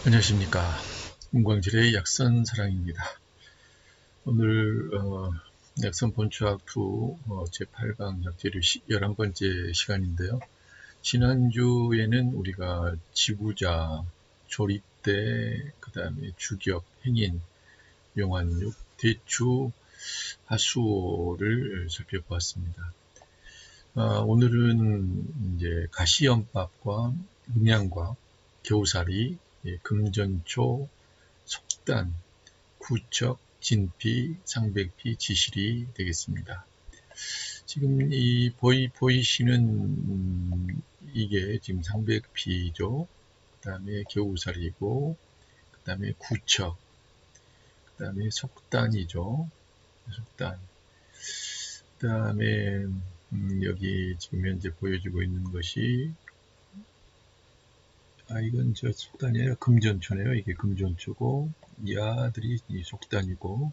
안녕하십니까. 은광질의 약선사랑입니다. 오늘 약선 본추학2 제8강 약재료 11번째 시간인데요. 지난주에는 우리가 지부자, 조리대, 그 다음에 주격, 행인, 용환육, 대추, 하수호를 살펴보았습니다. 오늘은 이제 가시연밥과 음양과 겨우살이, 금전초, 속단, 구척, 진피, 상백피, 지실이 되겠습니다. 지금 이 보이시는 이게 지금 상백피죠. 그 다음에 겨우살이고, 그 다음에 구척, 그 다음에 속단이죠. 속단. 그 다음에 여기 지금 현재 보여주고 있는 것이 이건 저 속단이 아니라 금전초네요. 이게 금전초고 이 아들이 이 속단이고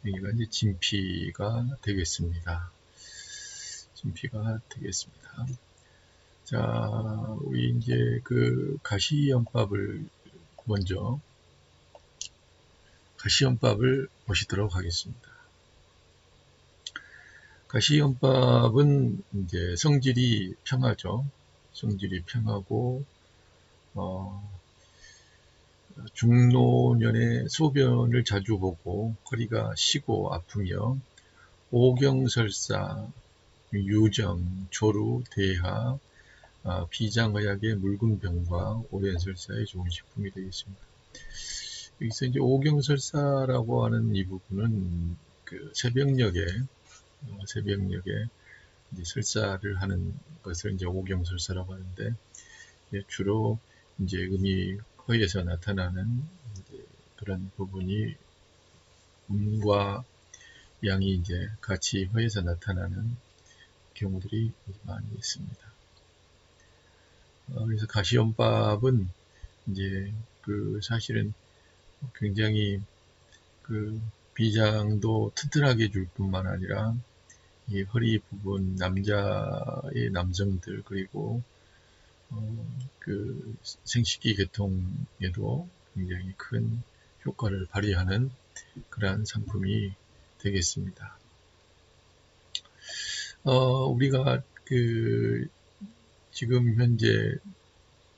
여기가 이제 진피가 되겠습니다. 진피가 되겠습니다. 자, 우리 이제 그 가시연밥을 먼저 가시연밥을 보시도록 하겠습니다. 가시연밥은 이제 성질이 평하죠. 성질이 평하고 중노년에 소변을 자주 보고 허리가 시고 아프며 오경설사, 유정, 조루, 대하, 비장의학의 묽은병과 오랜설사에 좋은 식품이 되겠습니다. 여기서 이제 오경설사라고 하는 이 부분은 그 새벽녘에 이제 설사를 하는 것을 이제 오경설사라고 하는데 주로 이제 음이 허에서 나타나는 그런 부분이 음과 양이 이제 같이 허에서 나타나는 경우들이 많이 있습니다. 그래서 가시연밥은 이제 그 사실은 굉장히 그 비장도 튼튼하게 줄 뿐만 아니라 이 허리 부분 남자의 남성들 그리고 그 생식기 계통에도 굉장히 큰 효과를 발휘하는 그러한 상품이 되겠습니다. 우리가 그 지금 현재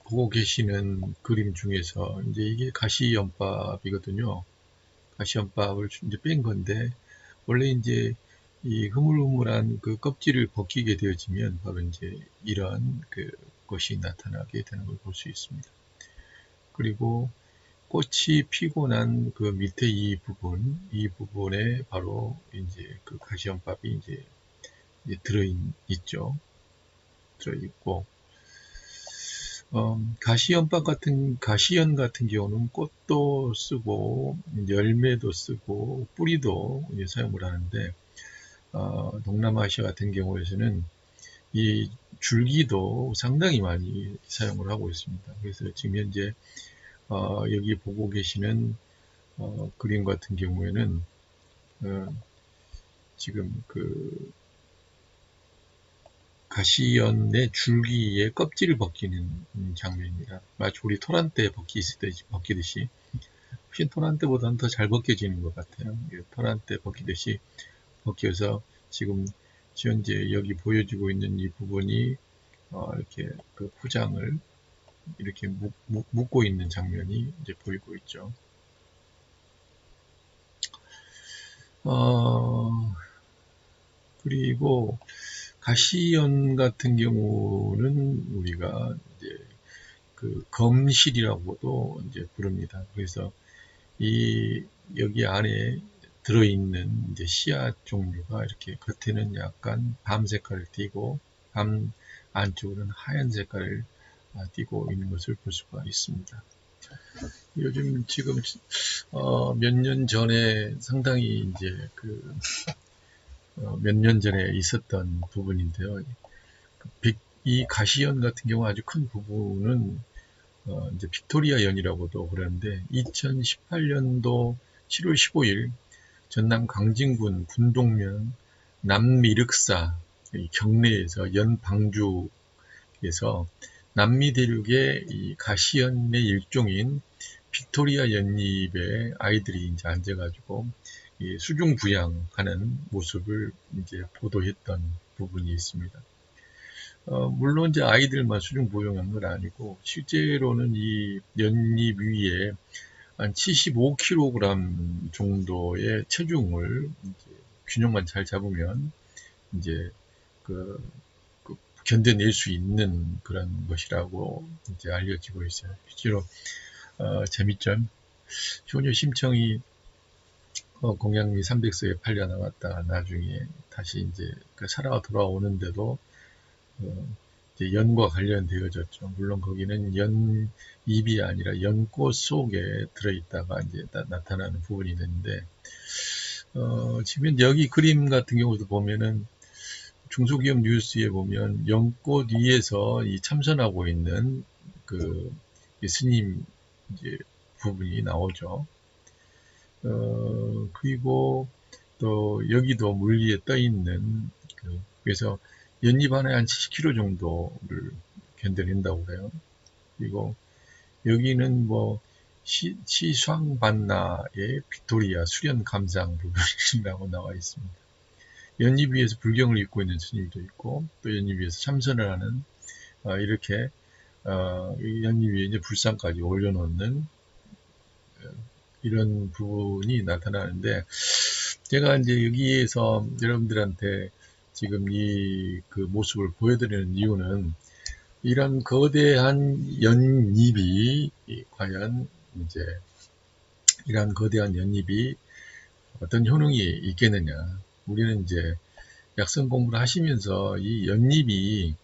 보고 계시는 그림 중에서 이제 이게 가시연밥이거든요. 가시연밥을 이제 뺀 건데 원래 이제 이 흐물흐물한 그 껍질을 벗기게 되어지면 바로 이제 이러한 그 것이 나타나게 되는 걸 볼 수 있습니다. 그리고 꽃이 피고 난 그 밑에 이 부분에 바로 이제 그 가시연밥이 이제 들어있죠. 들어있고, 가시연 같은 경우는 꽃도 쓰고, 열매도 쓰고, 뿌리도 이제 사용을 하는데, 동남아시아 같은 경우에서는 이 줄기도 상당히 많이 사용을 하고 있습니다. 그래서 지금 현재 여기 보고 계시는 그림 같은 경우에는 지금 그 가시연의 줄기에 껍질을 벗기는 장면입니다. 마치 우리 토란대 벗기듯이 훨씬 토란대보다는 더 잘 벗겨지는 것 같아요. 토란대 벗기듯이 벗겨서 지금 현재 여기 보여주고 있는 이 부분이 이렇게 그 포장을 이렇게 묶고 있는 장면이 이제 보이고 있죠. 그리고 가시연 같은 경우는 우리가 이제 그 검실이라고도 이제 부릅니다. 그래서 이 여기 안에 들어있는 이제 씨앗 종류가 이렇게 겉에는 약간 밤 색깔을 띠고 밤 안쪽으로는 하얀 색깔을 띠고 있는 것을 볼 수가 있습니다. 요즘 지금 몇 년 전에 상당히 이제 그 몇 년 전에 있었던 부분인데요. 이 가시연 같은 경우 아주 큰 부분은 이제 빅토리아 연이라고도 그러는데 2018년도 7월 15일 전남 광진군 군동면 남미륵사 경내에서 연방주에서 남미 대륙의 이 가시연의 일종인 빅토리아 연잎에 아이들이 이제 앉아가지고 이 수중 부양하는 모습을 이제 보도했던 부분이 있습니다. 물론 이제 아이들만 수중 부양한 건 아니고 실제로는 이 연잎 위에 한 75kg 정도의 체중을 이제 균형만 잘 잡으면 이제 그, 그 견뎌낼 수 있는 그런 것이라고 이제 알려지고 있어요. 실제로 재밌죠. 효녀 심청이 공양미 300석에 팔려 나갔다가 나중에 다시 이제 살아 돌아오는데도 이제 연과 관련되어졌죠. 물론 거기는 연잎이 아니라 연꽃 속에 들어있다가 이제 나타나는 부분이 있는데, 지금 여기 그림 같은 경우도 보면은 중소기업 뉴스에 보면 연꽃 위에서 이 참선하고 있는 그 스님 이제 부분이 나오죠. 그리고 또 여기도 물 위에 떠 있는 그래서 연잎 하나에 한 70kg 정도를 견뎌낸다고 그래요. 그리고 여기는 뭐 시황반나의 빅토리아 수련 감상 부분이라고 나와 있습니다. 연잎 위에서 불경을 입고 있는 스님도 있고 또 연잎 위에서 참선을 하는 이렇게 연잎 위에 이제 불상까지 올려놓는 이런 부분이 나타나는데, 제가 이제 여기에서 여러분들한테 지금 이 그 모습을 보여드리는 이유는 이런 거대한 연잎이 과연 이제 이런 거대한 연잎이 어떤 효능이 있겠느냐. 우리는 이제 약성 공부를 하시면서 이 연잎이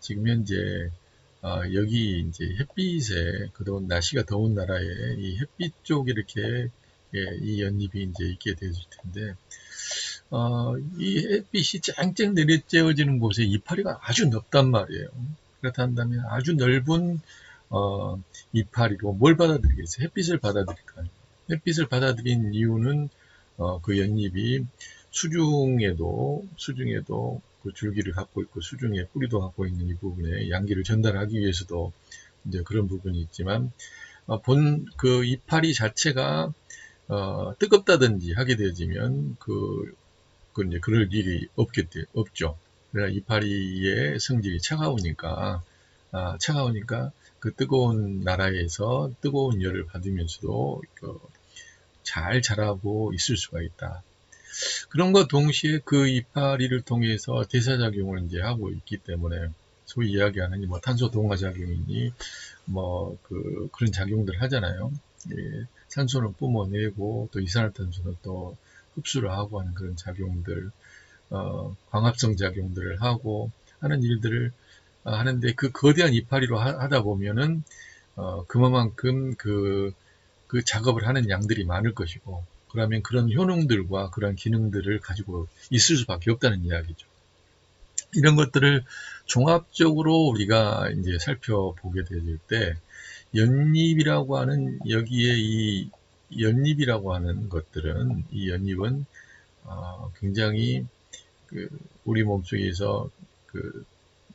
지금 현재 여기 이제 햇빛에 그동안 날씨가 더운 나라에 이 햇빛 쪽에 이렇게 이 연잎이 이제 있게 되었을 텐데, 이 햇빛이 쨍쨍 내리쬐어지는 곳에 이파리가 아주 넓단 말이에요. 그렇다 한다면 아주 넓은 이파리로 뭘 받아들이겠어요? 햇빛을 받아들일까요? 햇빛을 받아들인 이유는 그 연잎이 수중에도 그 줄기를 갖고 있고 수중에 뿌리도 갖고 있는 이 부분에 양기를 전달하기 위해서도 이제 그런 부분이 있지만, 본 그 이파리 자체가 뜨겁다든지 하게 되어지면 이제 그럴 일이 없죠. 그러나 이파리의 성질이 차가우니까 그 뜨거운 나라에서 뜨거운 열을 받으면서도 잘 자라고 있을 수가 있다. 그런과 동시에 그 이파리를 통해서 대사작용을 이제 하고 있기 때문에 소위 이야기하는 뭐 탄소 동화 작용이니 그런 작용들 하잖아요. 예, 산소는 뿜어내고 또 이산화탄소는 또 흡수를 하고 하는 그런 작용들, 광합성 작용들을 하고 하는 일들을 하는데, 그 거대한 이파리로 하다 보면은 그만큼 그 작업을 하는 양들이 많을 것이고, 그러면 그런 효능들과 그런 기능들을 가지고 있을 수밖에 없다는 이야기죠. 이런 것들을 종합적으로 우리가 이제 살펴보게 될 때, 연잎이라고 하는 여기에 이 연잎이라고 하는 것들은, 이 연잎은 굉장히 우리 몸속에서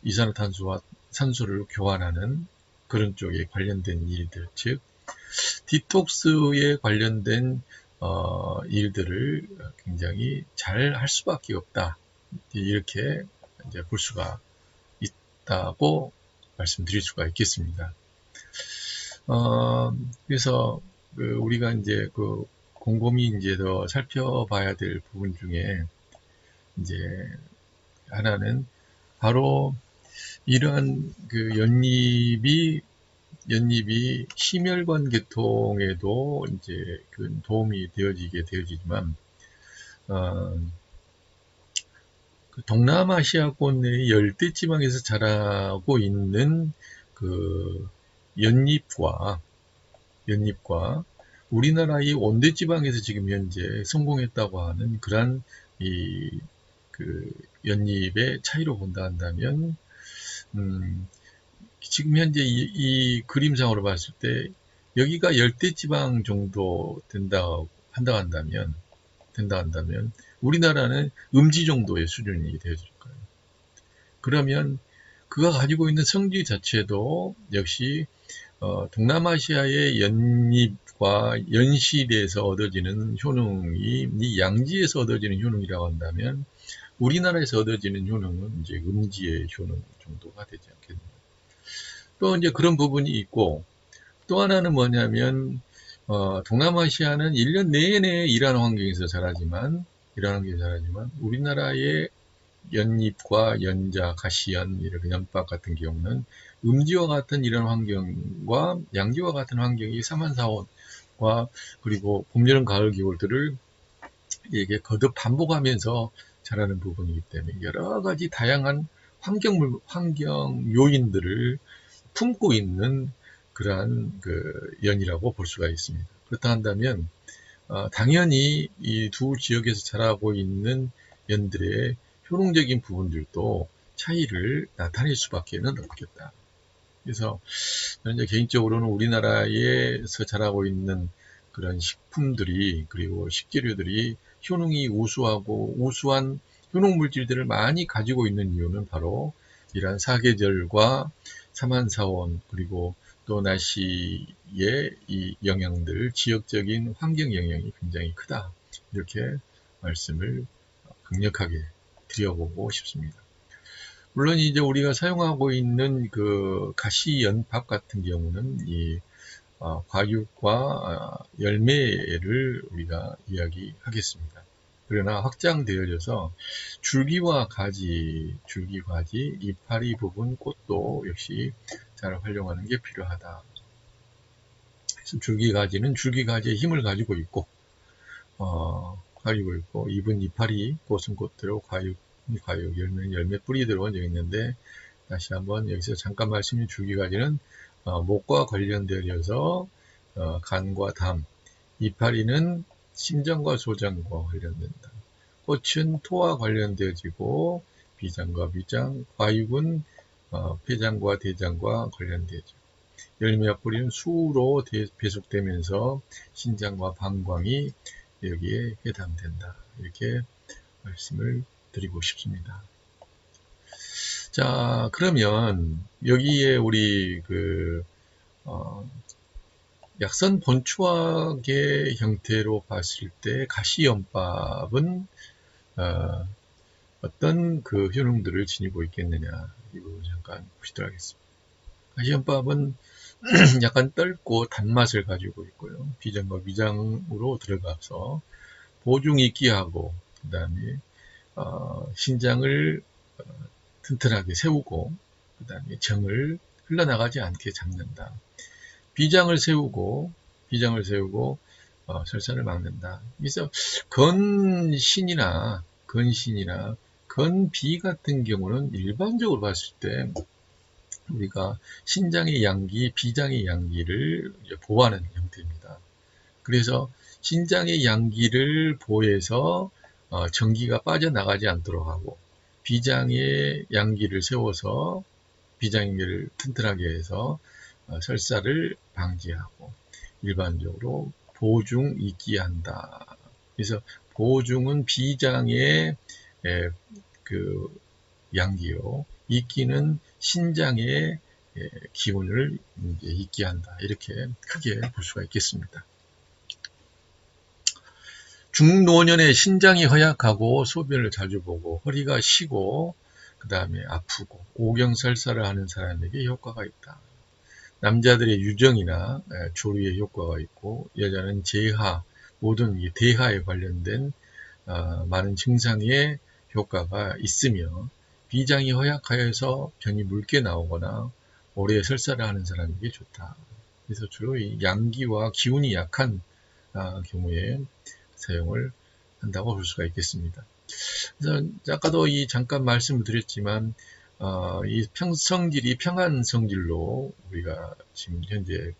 이산화탄소와 산소를 교환하는 그런 쪽에 관련된 일들, 즉 디톡스에 관련된 일들을 굉장히 잘 할 수밖에 없다. 이렇게 이제 볼 수가 있다고 말씀드릴 수가 있겠습니다. 그래서 우리가 이제 곰곰이 이제 더 살펴봐야 될 부분 중에 이제 하나는 바로 이러한 연잎이 심혈관 계통에도 이제 도움이 되어지지만, 동남아시아권의 열대지방에서 자라고 있는 그 연잎과 우리나라의 온대지방에서 지금 현재 성공했다고 하는 그러한 연잎의 차이로 본다 한다면, 지금 현재 이 그림상으로 봤을 때 여기가 열대지방 정도 한다고 한다면 우리나라는 음지 정도의 수준이 되어질 거예요. 그러면 그가 가지고 있는 성질 자체도 역시 동남아시아의 연잎과 연실에서 얻어지는 효능이 이 양지에서 얻어지는 효능이라고 한다면 우리나라에서 얻어지는 효능은 이제 음지의 효능 정도가 되지 않겠느냐. 또 이제 그런 부분이 있고 또 하나는 뭐냐면 동남아시아는 1년 내내 일하는 환경에서 자라지만 우리나라의 연잎과 연자, 가시연, 이렇게 연밥 같은 경우는 음지와 같은 이런 환경과 양지와 같은 환경이 사만사원과 그리고 봄, 여름, 가을, 겨울들을 이게 거듭 반복하면서 자라는 부분이기 때문에 여러 가지 다양한 환경 요인들을 품고 있는 그러한 그 연이라고 볼 수가 있습니다. 그렇다 한다면 당연히 이 두 지역에서 자라고 있는 연들의 효능적인 부분들도 차이를 나타낼 수밖에 없겠다. 그래서 저는 이제 개인적으로는 우리나라에서 자라고 있는 그런 식품들이 그리고 식재료들이 효능이 우수한 효능 물질들을 많이 가지고 있는 이유는 바로 이러한 사계절과 사만사원 그리고 또 날씨의 이 영향들, 지역적인 환경 영향이 굉장히 크다. 이렇게 말씀을 강력하게 드려보고 싶습니다. 물론 이제 우리가 사용하고 있는 그 가시연밥 같은 경우는 이 과육과 열매를 우리가 이야기하겠습니다. 그러나 확장되어져서 줄기와 가지, 이파리 부분, 꽃도 역시 잘 활용하는 게 필요하다. 그래서 줄기가지는 줄기가지의 힘을 가지고 있고, 잎은 이파리, 꽃은 꽃대로, 과육, 열매는 열매 뿌리대로 되어 있는데, 다시 한번 여기서 잠깐 말씀드린 줄기가지는 목과 관련되어서 간과 담, 이파리는 심장과 소장과 관련된다. 꽃은 토와 관련되어지고 비장과 위장, 과육은 폐장과 대장과 관련되죠. 열매와 뿌리는 수로 배속되면서 신장과 방광이 여기에 해당된다. 이렇게 말씀을 드리고 싶습니다. 자, 그러면 여기에 우리 약선 본추학의 형태로 봤을 때 가시연밥은 어떤 그 효능들을 지니고 있겠느냐, 이 부분 잠깐 보시도록 하겠습니다. 가시연밥은 약간 떫고 단맛을 가지고 있고요. 비장과 위장으로 들어가서 보중 있기하고 그 다음에 신장을 튼튼하게 세우고 그 다음에 정을 흘러나가지 않게 잡는다. 비장을 세우고 설사를 막는다. 그래서 건신이나 건비 같은 경우는 일반적으로 봤을 때 우리가 신장의 양기, 비장의 양기를 보호하는 형태입니다. 그래서 신장의 양기를 보호해서 전기가 빠져나가지 않도록 하고 비장의 양기를 세워서 비장기를 튼튼하게 해서 설사를 방지하고 일반적으로 보중 이기한다. 그래서 보중은 비장의 그 양기요. 이기는 신장의 기운을 이기한다. 이렇게 크게 볼 수가 있겠습니다. 중노년에 신장이 허약하고 소변을 자주 보고 허리가 쉬고 그 다음에 아프고 오경설사를 하는 사람에게 효과가 있다. 남자들의 유정이나 조리에 효과가 있고 여자는 재하, 모든 대하에 관련된 많은 증상에 효과가 있으며 비장이 허약하여서 변이 묽게 나오거나 오래 설사를 하는 사람에게 좋다. 그래서 주로 이 양기와 기운이 약한 경우에 사용을 한다고 볼 수가 있겠습니다. 그래서 아까도 잠깐 말씀을 드렸지만 이 성질이 평안 성질로 우리가 지금 현재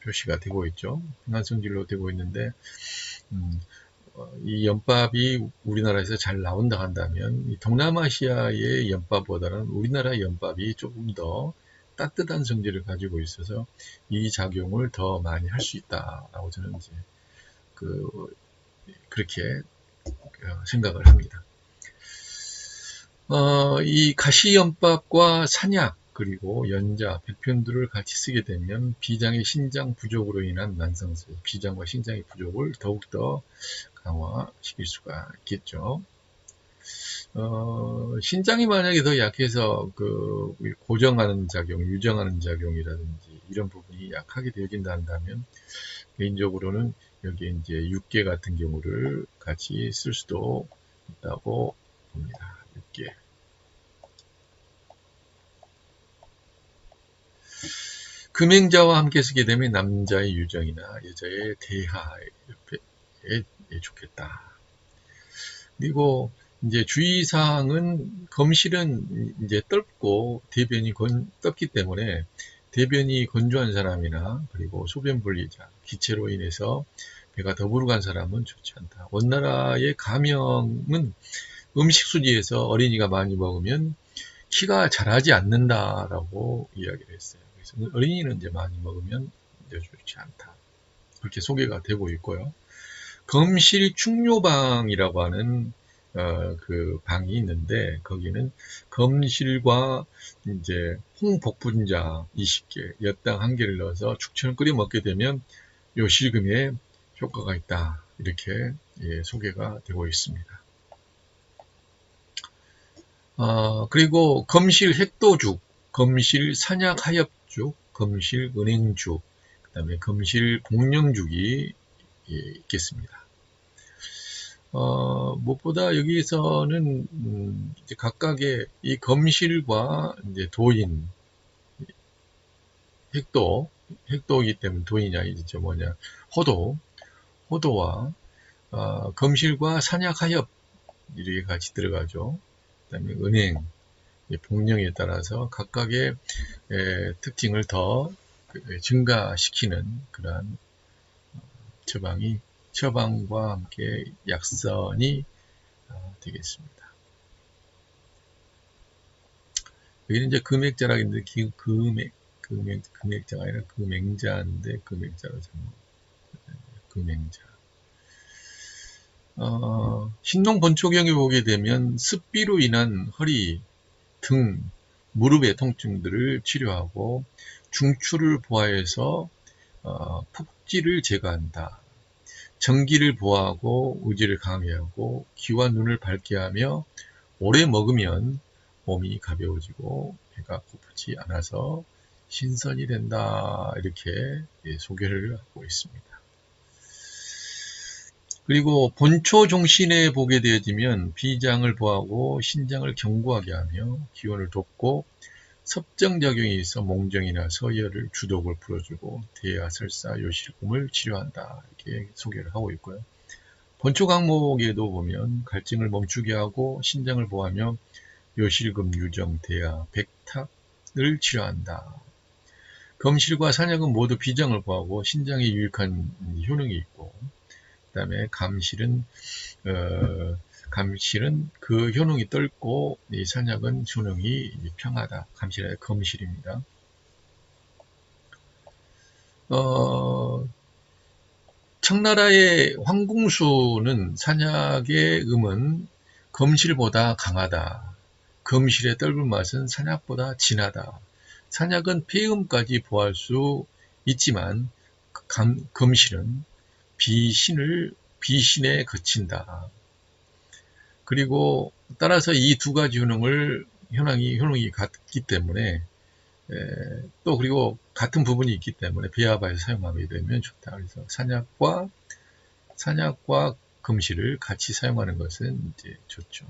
표시가 되고 있죠. 평안 성질로 되고 있는데 이 연밥이 우리나라에서 잘 나온다 한다면 동남아시아의 연밥보다는 우리나라 연밥이 조금 더 따뜻한 성질을 가지고 있어서 이 작용을 더 많이 할 수 있다라고 저는 이제 그렇게 생각을 합니다. 이 가시연밥과 산약 그리고 연자, 백편두를 같이 쓰게 되면 비장의 신장 부족으로 인한 만성세, 비장과 신장의 부족을 더욱더 강화시킬 수가 있겠죠. 신장이 만약에 더 약해서 그 고정하는 작용, 유정하는 작용이라든지 이런 부분이 약하게 되어진다 한다면 개인적으로는 여기 이제 육계 같은 경우를 같이 쓸 수도 있다고 봅니다. 육계. 금행자와 함께 쓰게 되면 남자의 유정이나 여자의 대하에 좋겠다. 그리고 이제 주의사항은 검실은 이제 떫고 대변이 떫기 때문에 대변이 건조한 사람이나 그리고 소변 분리자, 기체로 인해서 배가 더부룩한 사람은 좋지 않다. 원나라의 가명은 음식 수지에서 어린이가 많이 먹으면 키가 자라지 않는다라고 이야기를 했어요. 그래서 어린이는 이제 많이 먹으면 이제 좋지 않다. 그렇게 소개가 되고 있고요. 검실 충료방이라고 하는 그 방이 있는데 거기는 검실과 이제 홍복분자 20개, 엿당 1개를 넣어서 죽처럼 끓여 먹게 되면 요실금에 효과가 있다. 이렇게 소개가 되고 있습니다. 그리고 검실 핵도죽, 검실 산약하엽죽, 검실 은행죽, 그 다음에 검실 복령죽이 있겠습니다. 무엇보다 여기서는 이제 각각의 이 검실과 이제 도인, 핵도이기 때문에 도인이 이제 뭐냐, 호도와 검실과 산약하엽 이렇게 같이 들어가죠. 그 다음에 은행, 복령에 따라서 각각의 특징을 더 증가시키는 그러한 처방과 함께 약선이 되겠습니다. 여기는 이제 금액자라고 했는데 금액자가 아니라 금행자인데 금액자로 금행자. 신농본초경에 보게 되면 습비로 인한 허리, 등, 무릎의 통증들을 치료하고 중추를 보호해서 푹지를 제거한다. 정기를 보호하고 의지를 강하게 하고 귀와 눈을 밝게 하며 오래 먹으면 몸이 가벼워지고 배가 고프지 않아서 신선이 된다. 이렇게 소개를 하고 있습니다. 그리고 본초 종신에 보게 되어지면 비장을 보호하고 신장을 견고하게 하며 기운을 돕고 섭정작용이 있어 몽정이나 서열을 주독을 풀어주고 대하설사 요실금을 치료한다. 이렇게 소개를 하고 있고요. 본초 강목에도 보면 갈증을 멈추게 하고 신장을 보호하며 요실금, 유정, 대하, 백탁을 치료한다. 검실과 산약은 모두 비장을 보호하고 신장에 유익한 효능이 있고 그 다음에 감실은 그 효능이 떫고 이 산약은 효능이 평하다. 감실의 검실입니다. 청나라의 황궁수는 산약의 음은 검실보다 강하다. 검실의 떫은 맛은 산약보다 진하다. 산약은 폐음까지 보호할 수 있지만 검실은 비신에 그친다. 그리고 따라서 이 두 가지 효능이 같기 때문에 또 그리고 같은 부분이 있기 때문에 비하바에서 사용하게 되면 좋다. 그래서 산약과 검실을 같이 사용하는 것은 이제 좋죠.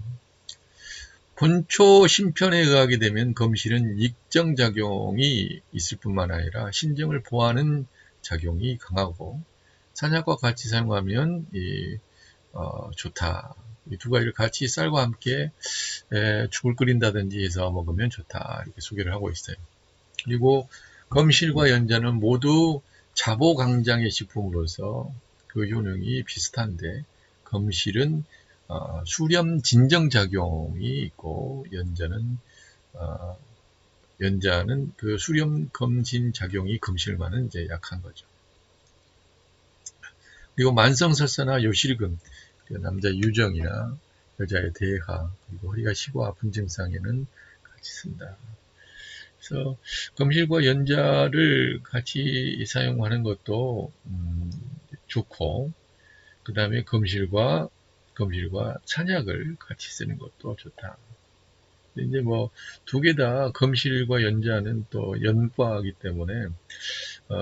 본초 신편에 의하게 되면 검실은 익정작용이 있을 뿐만 아니라 신정을 보호하는 작용이 강하고 산약과 같이 사용하면 좋다. 이 두 가지를 같이 쌀과 함께 죽을 끓인다든지 해서 먹으면 좋다. 이렇게 소개를 하고 있어요. 그리고 검실과 연자는 모두 자보강장의 식품으로서 그 효능이 비슷한데 검실은 수렴 진정작용이 있고 연자는 그 수렴 검진 작용이 검실만은 이제 약한 거죠. 그리고 만성설사나 요실금, 남자 유정이나 여자의 대하, 그리고 허리가 시고 아픈 증상에는 같이 쓴다. 그래서 검실과 연자를 같이 사용하는 것도 좋고, 그 다음에 검실과 산약을 같이 쓰는 것도 좋다. 이제 뭐 두 개 다 검실과 연자는 또 연과이기 때문에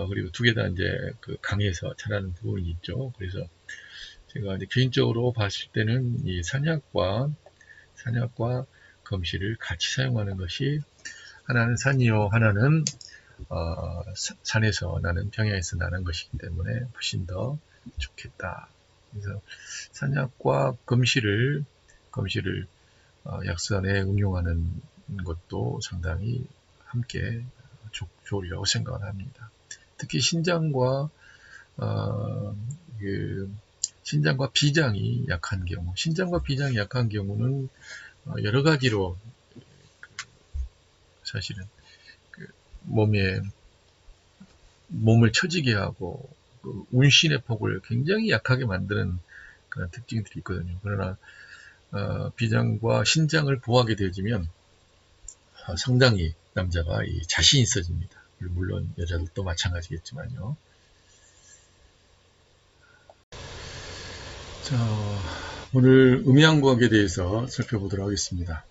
그리고 두 개 다 이제 그 강해서 잘하는 부분이 있죠. 그래서 제가 이제 개인적으로 봤을 때는 이 산약과 검실을 같이 사용하는 것이, 하나는 산이요, 하나는 산에서 나는 평야에서 나는 것이기 때문에 훨씬 더 좋겠다. 그래서 산약과 검실을 약산에 응용하는 것도 상당히 함께 좋으리라고 생각을 합니다. 특히 신장과 신장과 비장이 약한 경우, 신장과 비장이 약한 경우는 여러 가지로 사실은 몸을 처지게 하고 운신의 폭을 굉장히 약하게 만드는 그런 특징들이 있거든요. 그러나 비장과 신장을 보호하게 되어지면 상당히 남자가 자신이 있어집니다. 물론 여자들도 마찬가지겠지만요. 자, 오늘 음양과학에 대해서 살펴보도록 하겠습니다.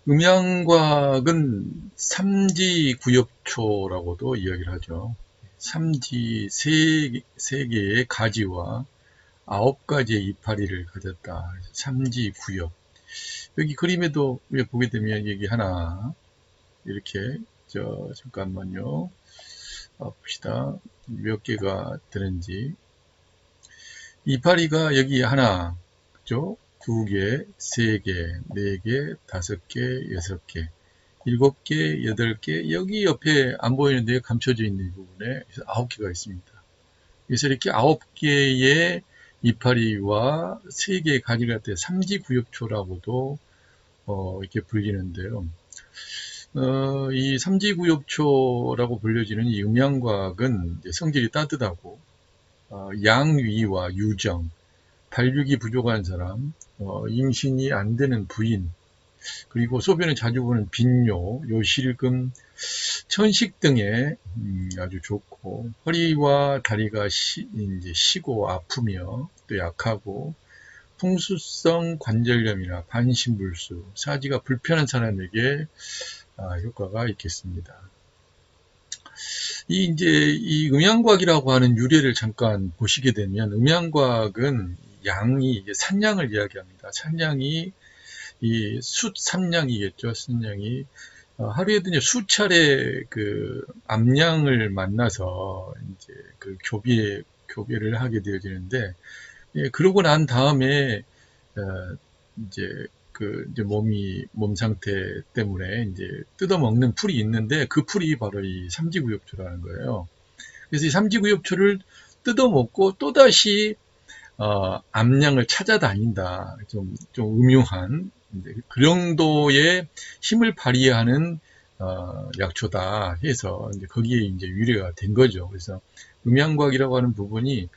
음양과학은 삼지구엽초라고도 이야기를 하죠. 삼지 세 개의 가지와 9가지의 이파리를 가졌다. 삼지구엽. 여기 그림에도 보게 되면 여기 하나, 이렇게 잠깐만요. 봅시다. 몇 개가 되는지. 이파리가 여기 하나, 그죠? 2개, 3개, 4개, 5개, 6개, 7개, 8개, 여기 옆에 안 보이는데 감춰져 있는 부분에 9개가 있습니다. 그래서 이렇게 9개의 이파리와 3개의 가지를 갖다 삼지구엽초라고도 이렇게 불리는데요. 이 삼지구엽초라고 불려지는 이 음양과학은 성질이 따뜻하고 양위와 유정, 발육이 부족한 사람, 임신이 안 되는 부인, 그리고 소변을 자주 보는 빈뇨, 요실금, 천식 등에 아주 좋고, 허리와 다리가 이제 시고 아프며 또 약하고, 풍수성 관절염이나 반신불수, 사지가 불편한 사람에게 효과가 있겠습니다. 이 음양과학이라고 하는 유래를 잠깐 보시게 되면, 음양과학은 양이 산양을 이야기합니다. 산양이 이 숫삼양이겠죠. 산양이 하루에도 이제 수차례 그 암양을 만나서 이제 그 교배를 하게 되어지는데, 예, 그러고 난 다음에 이제 이제 몸 상태 때문에 이제 뜯어먹는 풀이 있는데, 그 풀이 바로 이 삼지구엽초라는 거예요. 그래서 이 삼지구엽초를 뜯어먹고 또다시 암양을 찾아다닌다. 좀 음흉한 그 정도의 힘을 발휘하는 약초다 해서 이제 거기에 이제 유래가 된 거죠. 그래서 음양과학이라고 하는 부분이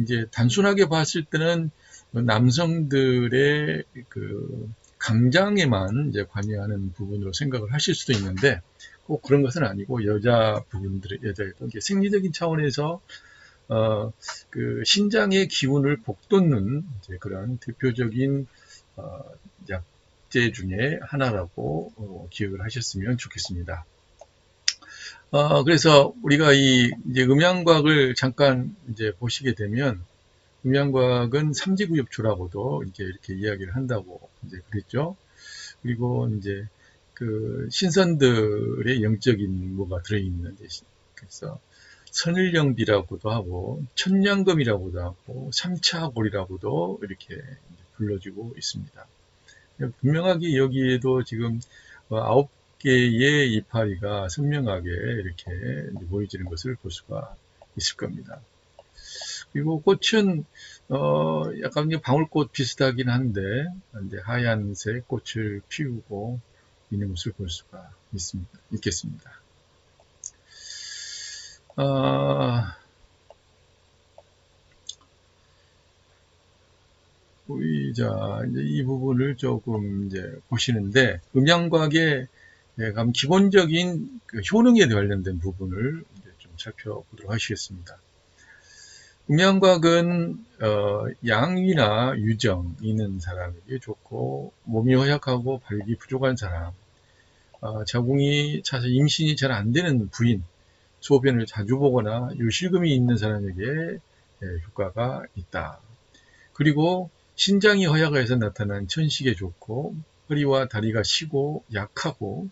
이제 단순하게 봤을 때는 남성들의 그 강장에만 이제 관여하는 부분으로 생각을 하실 수도 있는데, 꼭 그런 것은 아니고 여자에도 생리적인 차원에서 그 신장의 기운을 북돋는 이제 그런 대표적인 약재 중에 하나라고 기억을 하셨으면 좋겠습니다. 그래서 우리가 이제 음양과학을 잠깐 이제 보시게 되면, 음양과학은 삼지구엽초라고도 이제 이렇게 이야기를 한다고 이제 그랬죠. 그리고 이제 그 신선들의 영적인 뭐가 들어있는, 그래서 선일령비라고도 하고 천냥금이라고도 하고 삼차골이라고도 이렇게 불러지고 있습니다. 분명하게 여기에도 지금 9개의 이파리가 선명하게 이렇게 보여지는 것을 볼 수가 있을 겁니다. 그리고 꽃은 약간 방울꽃 비슷하긴 한데 이제 하얀색 꽃을 피우고 있는 것을 볼 수가 있겠습니다. 자, 이제 이 부분을 조금 이제 보시는데, 음양과학의 기본적인 그 효능에 관련된 부분을 이제 좀 살펴보도록 하시겠습니다. 음양과학은 양위나 유정 있는 사람에게 좋고, 몸이 허약하고 발육이 부족한 사람, 자궁이 차서 임신이 잘 안 되는 부인, 소변을 자주 보거나 요실금이 있는 사람에게 효과가 있다. 그리고 신장이 허약해서 나타난 천식에 좋고, 허리와 다리가 시고 약하고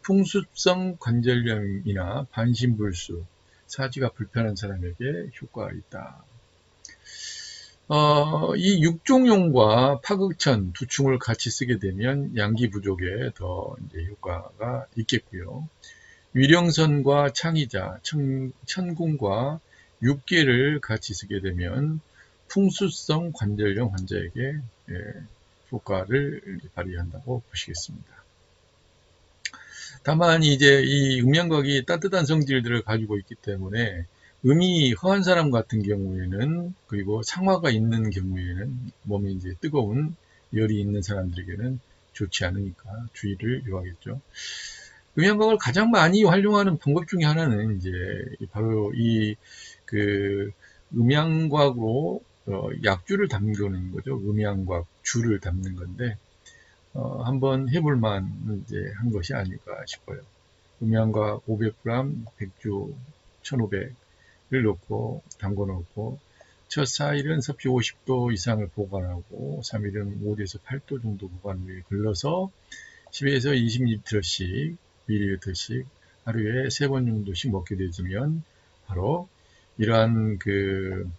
풍수성 관절염이나 반신불수, 사지가 불편한 사람에게 효과가 있다. 이 육종용과 파극천 두 충을 같이 쓰게 되면 양기 부족에 더 이제 효과가 있겠고요. 위령선과 창의자, 천궁과 육계를 같이 쓰게 되면 풍수성 관절염 환자에게 효과를 발휘한다고 보시겠습니다. 다만 이제 이 음양각이 따뜻한 성질들을 가지고 있기 때문에 음이 허한 사람 같은 경우에는, 그리고 상화가 있는 경우에는, 몸이 이제 뜨거운 열이 있는 사람들에게는 좋지 않으니까 주의를 요하겠죠. 음양각을 가장 많이 활용하는 방법 중에 하나는 이제 바로 이 그 음양각으로 약주를 담그는 거죠. 음양각 주를 담는 건데, 한번 해볼 만 이제 한 것이 아닐까 싶어요. 음양각 500g, 백주 1500을 넣고 담궈 놓고, 첫 4일은 섭씨 50도 이상을 보관하고 3일은 5에서 8도 정도 보관 후에 걸러서 10에서 20ml씩 하루에 3번 정도씩 먹게 되면 바로 이러한 그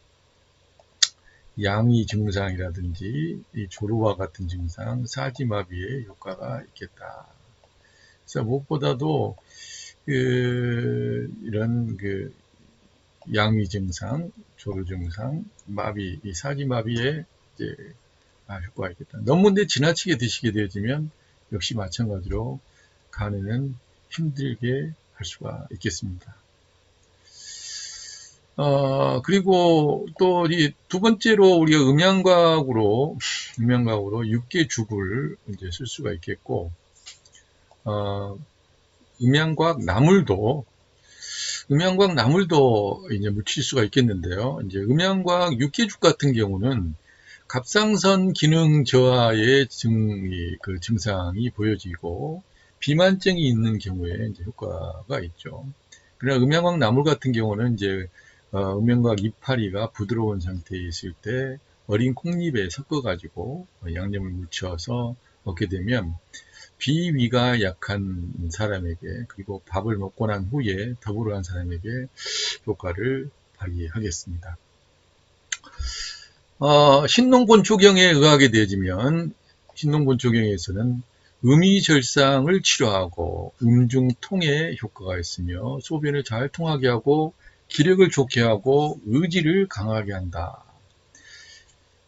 양위 증상이라든지 이 조루와 같은 증상, 사지마비에 효과가 있겠다. 그래서 무엇보다도 이런 양위 증상, 조루 증상, 마비, 이 사지마비에 이제 효과가 있겠다. 너무 근데 지나치게 드시게 되어지면 역시 마찬가지로 간에는 힘들게 할 수가 있겠습니다. 그리고 또 이 두 번째로 우리가 음양각으로 육개죽을 이제 쓸 수가 있겠고, 음양각 나물도 이제 묻힐 수가 있겠는데요. 이제 음양각 육개죽 같은 경우는 갑상선 기능 저하의 증상이 보여지고 비만증이 있는 경우에 이제 효과가 있죠. 그러나 음양각 나물 같은 경우는 이제 음양각 이파리가 부드러운 상태에 있을 때 어린 콩잎에 섞어가지고 양념을 묻혀서 먹게 되면 비위가 약한 사람에게, 그리고 밥을 먹고 난 후에 더불어 한 사람에게 효과를 발휘하겠습니다. 신농본초경에 의하게 되어지면, 신농본초경에서는 음이절상을 치료하고 음중통에 효과가 있으며 소변을 잘 통하게 하고 기력을 좋게 하고 의지를 강하게 한다.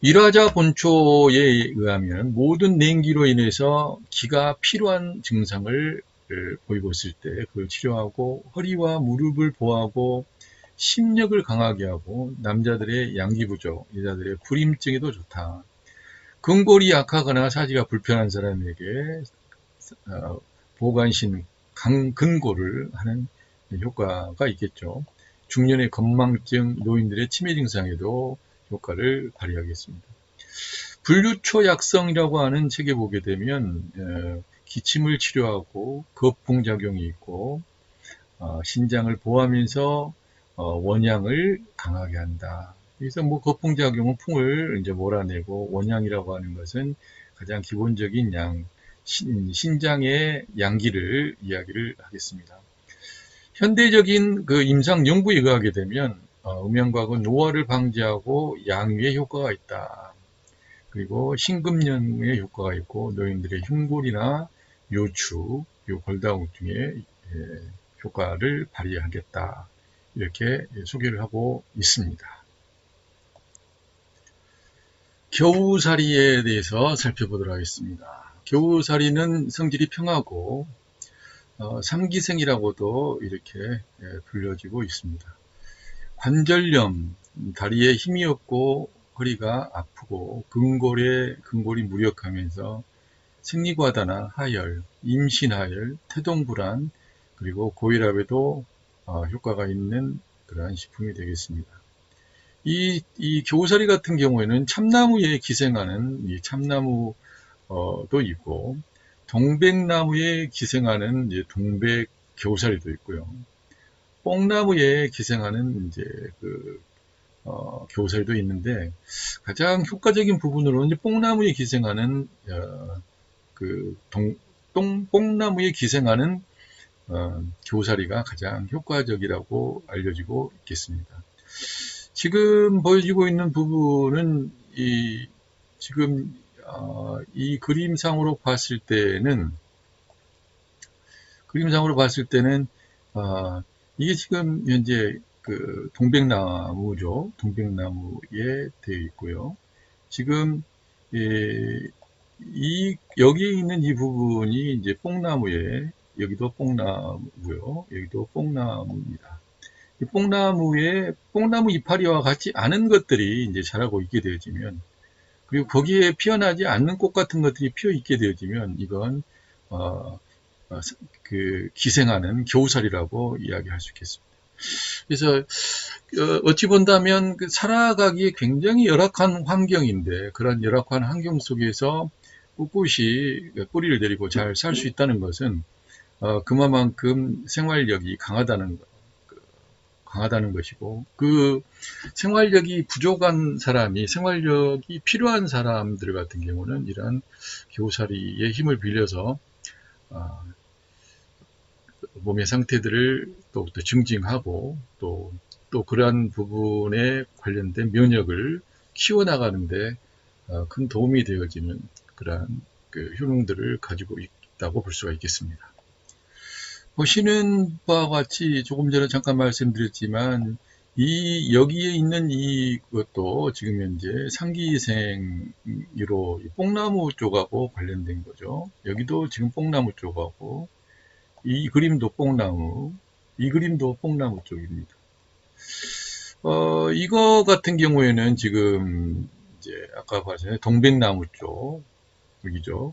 일화자 본초에 의하면 모든 냉기로 인해서 기가 필요한 증상을 보이고 있을 때 그걸 치료하고 허리와 무릎을 보호하고 심력을 강하게 하고 남자들의 양기 부족, 여자들의 불임증에도 좋다. 근골이 약하거나 사지가 불편한 사람에게 보관신 근골을 하는 효과가 있겠죠. 중년의 건망증, 노인들의 치매 증상에도 효과를 발휘하겠습니다. 분류초약성이라고 하는 책에 보게 되면 기침을 치료하고 거풍작용이 있고 신장을 보호하면서 원양을 강하게 한다. 그래서 뭐 거풍작용은 풍을 이제 몰아내고, 원양이라고 하는 것은 가장 기본적인 신장의 양기를 이야기를 하겠습니다. 현대적인 그 임상 연구에 의하게 되면 음양각은 노화를 방지하고 양위에 효과가 있다. 그리고 심근염에 효과가 있고 노인들의 흉골이나 요추, 골다공증에 효과를 발휘하겠다. 이렇게 소개를 하고 있습니다. 겨우살이에 대해서 살펴보도록 하겠습니다. 겨우살이는 성질이 평하고 삼기생이라고도 이렇게 불려지고 있습니다. 관절염, 다리에 힘이 없고 허리가 아프고 근골이 무력하면서 생리과다나 하열, 임신하열, 태동불안, 그리고 고혈압에도 효과가 있는 그러한 식품이 되겠습니다. 이 겨우살이 같은 경우에는 참나무에 기생하는 이 참나무도 있고, 동백나무에 기생하는 이제 동백 겨우살이도 있고요. 뽕나무에 기생하는 이제 겨우살이도 있는데, 가장 효과적인 부분으로는 이제 뽕나무에 기생하는 뽕나무에 기생하는 겨우살이가 가장 효과적이라고 알려지고 있겠습니다. 지금 보여지고 있는 부분은 지금 이 그림상으로 봤을 때는 이게 지금 현재 그 동백나무죠. 동백나무에 되어 있고요. 지금 여기에 있는 이 부분이 이제 뽕나무에, 여기도 뽕나무고요. 여기도 뽕나무입니다. 이 뽕나무 이파리와 같지 않은 것들이 이제 자라고 있게 되어지면, 그리고 거기에 피어나지 않는 꽃 같은 것들이 피어 있게 되어지면, 이건 기생하는 겨우살이라고 이야기할 수 있겠습니다. 그래서 어찌 본다면 살아가기에 굉장히 열악한 환경인데, 그런 열악한 환경 속에서 꿋꿋이 뿌리를 내리고 잘 살 수 있다는 것은 그만큼 생활력이 강하다는 것이고, 그 생활력이 부족한 사람이, 생활력이 필요한 사람들 같은 경우는 이러한 겨우살이의 힘을 빌려서 몸의 상태들을 또 증징하고 또 그러한 부분에 관련된 면역을 키워나가는데 큰 도움이 되어지는 그러한 효능들을 가지고 있다고 볼 수가 있겠습니다. 보시는 바와 같이 조금 전에 잠깐 말씀드렸지만 여기에 있는 이것도 지금 현재 상기생으로 뽕나무 쪽하고 관련된 거죠. 여기도 지금 뽕나무 쪽하고, 이 그림도 뽕나무, 이 그림도 뽕나무 쪽입니다. 이거 같은 경우에는 지금 이제 아까 봤잖아요. 동백나무 쪽, 여기죠.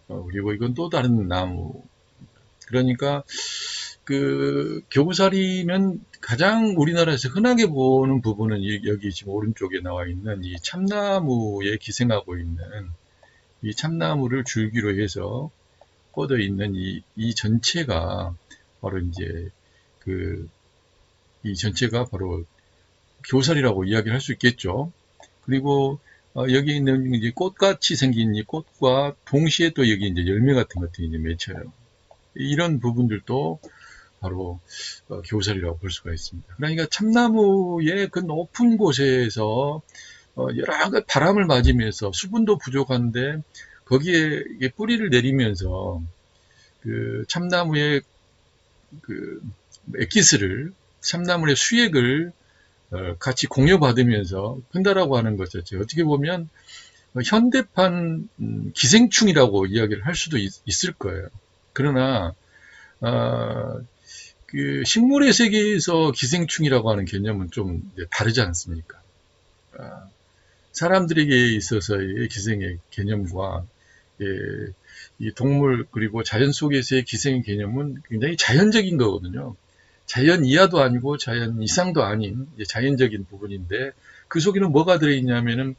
그리고 이건 또 다른 나무. 그러니까 겨우살이는 가장 우리나라에서 흔하게 보는 부분은 여기 지금 오른쪽에 나와 있는 이 참나무에 기생하고 있는 이 참나무를 줄기로 해서 뻗어 있는 이 전체가 바로 이제 이 전체가 바로 겨우살이라고 이야기를 할 수 있겠죠. 그리고 여기 있는 이제 꽃같이 생긴 이 꽃과 동시에 또 여기 이제 열매 같은 것들이 이제 맺혀요. 이런 부분들도 바로 겨우살이라고 볼 수가 있습니다. 그러니까 참나무의 그 높은 곳에서 여러 바람을 맞으면서 수분도 부족한데 거기에 뿌리를 내리면서 그 참나무의 액기스를, 참나무의 수액을 같이 공유받으면서 큰다라고 하는 것 자체, 어떻게 보면 현대판 기생충이라고 이야기를 할 수도 있을 거예요. 그러나 식물의 세계에서 기생충이라고 하는 개념은 좀 다르지 않습니까? 사람들에게 있어서의 기생의 개념과 이 동물 그리고 자연 속에서의 기생의 개념은 굉장히 자연적인 거거든요. 자연 이하도 아니고 자연 이상도 아닌 자연적인 부분인데, 그 속에는 뭐가 들어있냐면은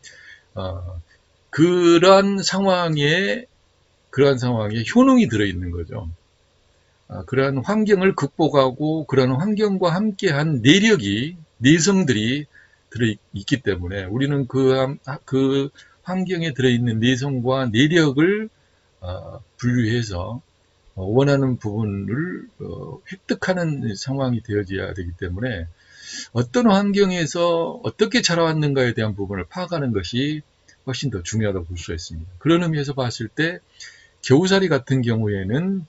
그러한 상황에 효능이 들어있는 거죠. 그러한 환경을 극복하고 그러한 환경과 함께한 내성들이 들어있기 때문에 우리는 그 환경에 들어있는 내성과 내력을 분류해서 원하는 부분을 획득하는 상황이 되어져야 되기 때문에, 어떤 환경에서 어떻게 자라왔는가에 대한 부분을 파악하는 것이 훨씬 더 중요하다고 볼 수가 있습니다. 그런 의미에서 봤을 때 겨우살이 같은 경우에는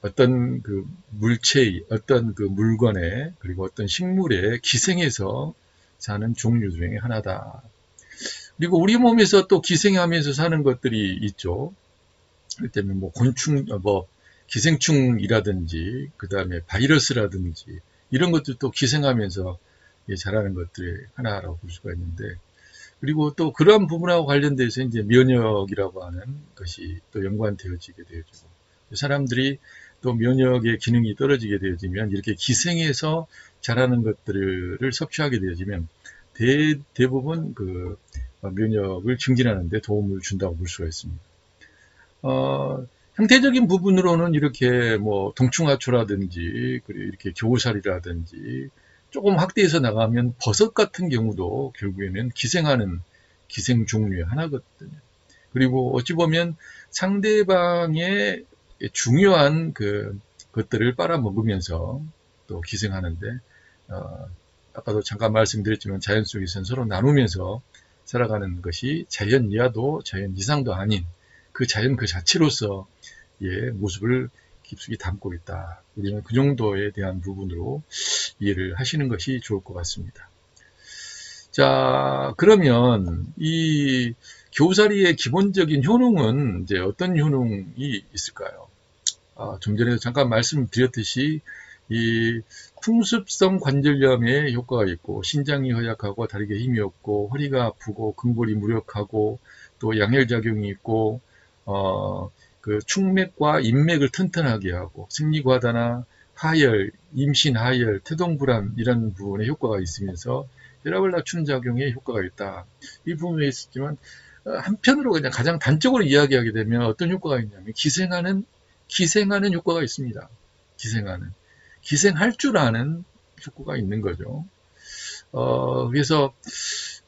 어떤 물체의, 어떤 물건에, 그리고 어떤 식물에 기생해서 사는 종류 중에 하나다. 그리고 우리 몸에서 또 기생하면서 사는 것들이 있죠. 그렇기 때문에 기생충이라든지, 그 다음에 바이러스라든지, 이런 것들도 기생하면서 잘하는 것들의 하나라고 볼 수가 있는데, 그리고 또 그러한 부분하고 관련돼서 이제 면역이라고 하는 것이 또 연관되어지게 되어지고, 사람들이 또 면역의 기능이 떨어지게 되어지면 이렇게 기생해서 자라는 것들을 섭취하게 되어지면 대부분 그 면역을 증진하는 데 도움을 준다고 볼 수가 있습니다. 형태적인 부분으로는 이렇게 뭐 동충하초라든지 그리고 이렇게 겨우살이라든지 조금 확대해서 나가면 버섯 같은 경우도 결국에는 기생하는 기생 종류의 하나거든요. 그리고 어찌 보면 상대방의 중요한 것들을 빨아먹으면서 또 기생하는데, 아까도 잠깐 말씀드렸지만 자연 속에서는 서로 나누면서 살아가는 것이 자연 이하도 자연 이상도 아닌 그 자연 그 자체로서 모습을 깊숙이 담고 있다. 우리는 그 정도에 대한 부분으로 이해를 하시는 것이 좋을 것 같습니다. 자, 그러면 이 겨우살이의 기본적인 효능은 이제 어떤 효능이 있을까요? 좀 전에 잠깐 말씀드렸듯이 이 풍습성 관절염에 효과가 있고, 신장이 허약하고 다리에 힘이 없고 허리가 아프고 근골이 무력하고 또 양혈작용이 있고, 그 축맥과 인맥을 튼튼하게 하고 생리과다나 하열, 임신 하열, 태동불안 이런 부분에 효과가 있으면서 혈압을 낮추는 작용에 효과가 있다. 이 부분에 있었지만, 한편으로 그냥 가장 단적으로 이야기하게 되면 어떤 효과가 있냐면 기생하는 효과가 있습니다. 기생할 줄 아는 효과가 있는 거죠. 그래서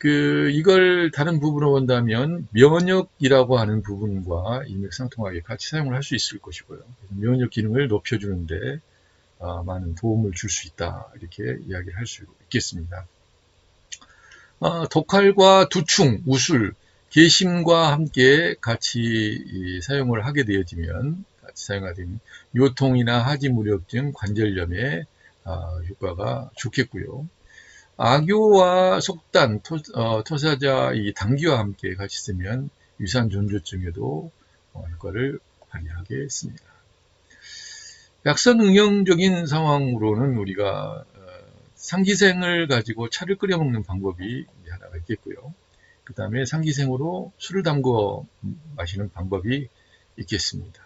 이걸 다른 부분으로 본다면 면역이라고 하는 부분과 일맥상통하게 같이 사용을 할 수 있을 것이고요. 면역 기능을 높여주는데 많은 도움을 줄 수 있다, 이렇게 이야기를 할 수 있겠습니다. 독칼과 두충, 우술, 개심과 함께 같이 사용을 하게 되어지면, 요통이나 하지무력증, 관절염에 효과가 좋겠고요. 악교와 속단, 토사자 이 당귀와 함께 같이 쓰면 유산존조증에도 효과를 발휘하겠습니다. 약선응용적인 상황으로는 우리가 상기생을 가지고 차를 끓여 먹는 방법이 하나가 있겠고요. 그 다음에 상기생으로 술을 담궈 마시는 방법이 있겠습니다.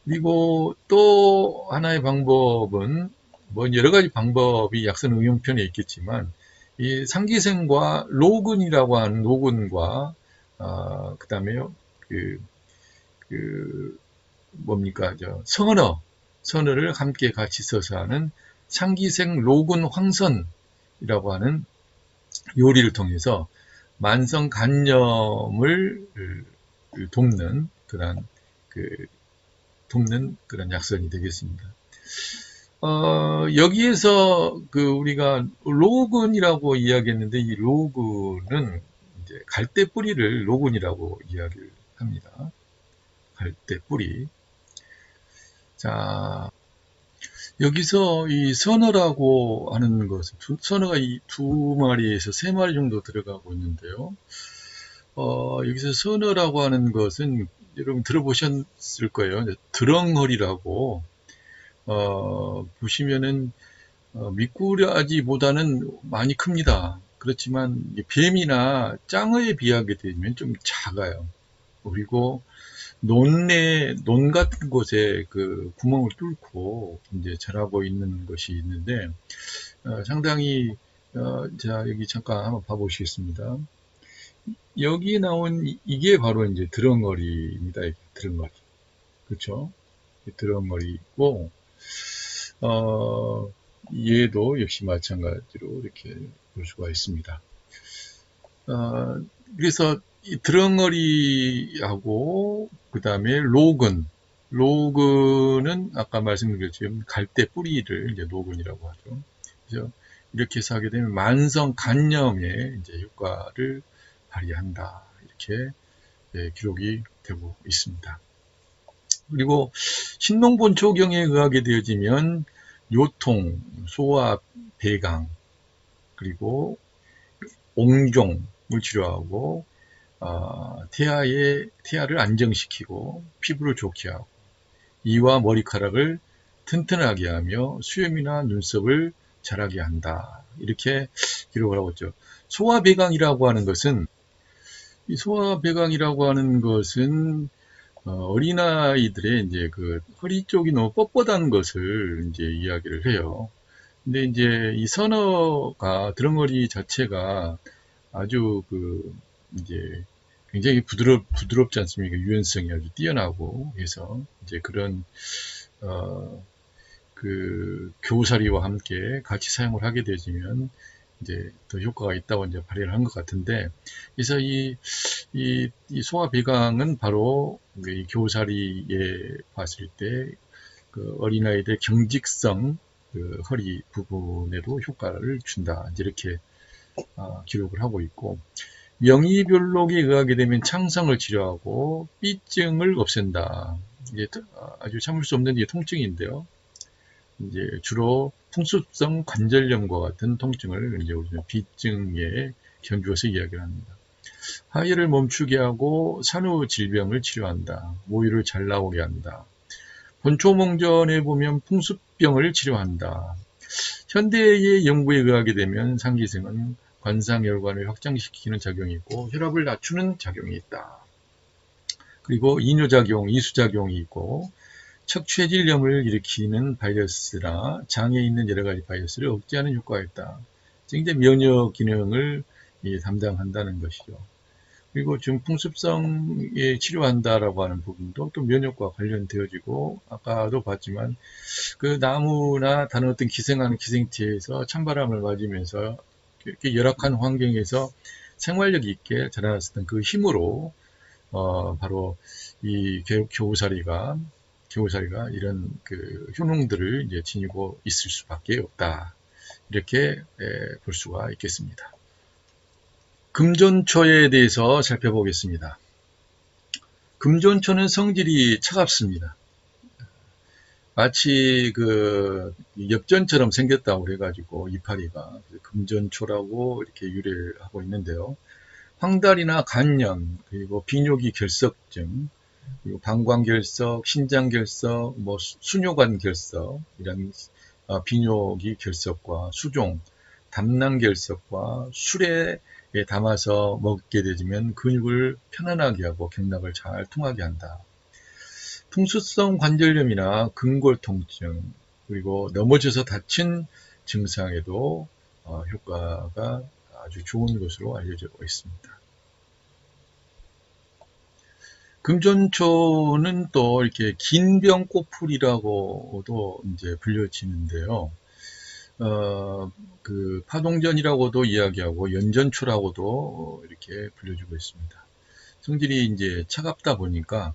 그리고 또 하나의 방법은 뭐 여러 가지 방법이 약선 응용편에 있겠지만, 이 상기생과 로근이라고 하는 로근과 그 다음에 뭡니까 선어를 함께 같이 써서 하는 상기생 로근 황선이라고 하는 요리를 통해서 만성 간염을 돕는 그런 약선이 되겠습니다. 여기에서 우리가 로근이라고 이야기했는데, 이 로근은 이제 갈대 뿌리를 로근이라고 이야기를 합니다. 갈대 뿌리. 자, 여기서 이 선어라고 하는 것은 선어가 이 2마리에서 3마리 정도 들어가고 있는데요. 여기서 선어라고 하는 것은 여러분 들어보셨을 거예요. 드렁허리라고, 보시면은 미꾸라지보다는 많이 큽니다. 그렇지만 뱀이나 짱어에 비하게 되면 좀 작아요. 그리고 논 같은 곳에 구멍을 뚫고 이제 자라고 있는 것이 있는데, 상당히, 자, 여기 잠깐 한번 봐보시겠습니다. 여기 나온 이게 바로 이제 드렁어리입니다. 드렁어리. 그렇죠? 드렁어리고, 얘도 역시 마찬가지로 이렇게 볼 수가 있습니다. 그래서 이 드렁어리하고 그 다음에 로근은 아까 말씀드렸지만 갈대 뿌리를 이제 로근이라고 하죠. 그래서 이렇게 해서 하게 되면 만성 간염에 이제 효과를 발휘한다, 이렇게 기록이 되고 있습니다. 그리고 신농본초경에 의하게 되어지면 요통, 소화, 배강, 그리고 옹종을 치료하고, 태아를 안정시키고 피부를 좋게 하고 이와 머리카락을 튼튼하게 하며 수염이나 눈썹을 자라게 한다. 이렇게 기록을 하고 있죠. 소화배강이라고 하는 것은 이 소화배강이라고 하는 것은 어린아이들의 이제 그 허리 쪽이 너무 뻣뻣한 것을 이제 이야기를 해요. 근데 이제 이 선어가 드렁어리 자체가 아주 그 이제 굉장히 부드럽지 않습니까? 유연성이 아주 뛰어나고 해서 이제 그런 어, 그 교사리와 함께 같이 사용을 하게 되면 이제 더 효과가 있다고 이제 발휘를 한 것 같은데, 그래서 이 소화배강은 바로 이 교사리에 봤을 때 그 어린아이들의 경직성 그 허리 부분에도 효과를 준다. 이렇게 기록을 하고 있고, 명의별록에 의하게 되면 창성을 치료하고 삐증을 없앤다. 이게 아주 참을 수 없는 통증인데요. 이제 주로 풍습성 관절염과 같은 통증을 이제 우리는 비증에 견주어서 이야기를 합니다. 하혈을 멈추게 하고 산후 질병을 치료한다. 모유를 잘 나오게 한다. 본초몽전에 보면 풍습병을 치료한다. 현대의 연구에 의하게 되면 상기승은 관상혈관을 확장시키는 작용이 있고 혈압을 낮추는 작용이 있다. 그리고 이뇨작용, 이수작용이 있고 척추해질염을 일으키는 바이러스나 장에 있는 여러 가지 바이러스를 억제하는 효과가 있다. 이제 면역 기능을 담당한다는 것이죠. 그리고 중풍습성에 치료한다라고 하는 부분도 또 면역과 관련되어지고, 아까도 봤지만 그 나무나 다른 어떤 기생하는 기생체에서 찬바람을 맞으면서 이렇게 열악한 환경에서 생활력 있게 자라났었던 그 힘으로 바로 이 겨우살이가 이런 그 효능들을 이제 지니고 있을 수밖에 없다. 이렇게 볼 수가 있겠습니다. 금전초에 대해서 살펴보겠습니다. 금전초는 성질이 차갑습니다. 마치 그 엽전처럼 생겼다고 그래가지고 이파리가 금전초라고 이렇게 유래를 하고 있는데요. 황달이나 간염, 그리고 비뇨기 결석증, 그리고 방광결석, 신장결석, 뭐 수뇨관 결석, 이런 비뇨기 결석과 수종, 담낭결석과 술에 담아서 먹게 되면 근육을 편안하게 하고 경락을 잘 통하게 한다. 풍수성 관절염이나 근골 통증, 그리고 넘어져서 다친 증상에도 효과가 아주 좋은 것으로 알려져 있습니다. 금전초는 또 이렇게 긴병 꽃풀이라고도 이제 불려지는데요. 그 파동전이라고도 이야기하고 연전초라고도 이렇게 불려지고 있습니다. 성질이 이제 차갑다 보니까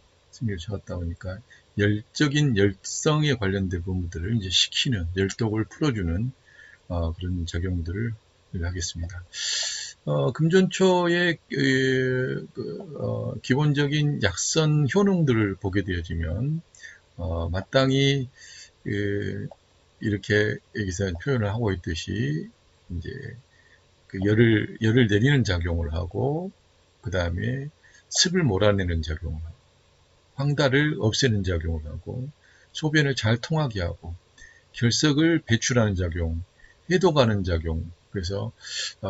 열적인 열성에 관련된 부분들을 이제 식히는, 열독을 풀어주는 그런 작용들을 하겠습니다. 금전초의 기본적인 약선 효능들을 보게 되어지면 마땅히 이렇게 여기서 표현을 하고 있듯이 이제 그 열을 내리는 작용을 하고, 그 다음에 습을 몰아내는 작용을 하고, 황달을 없애는 작용을 하고, 소변을 잘 통하게 하고, 결석을 배출하는 작용, 해독하는 작용, 그래서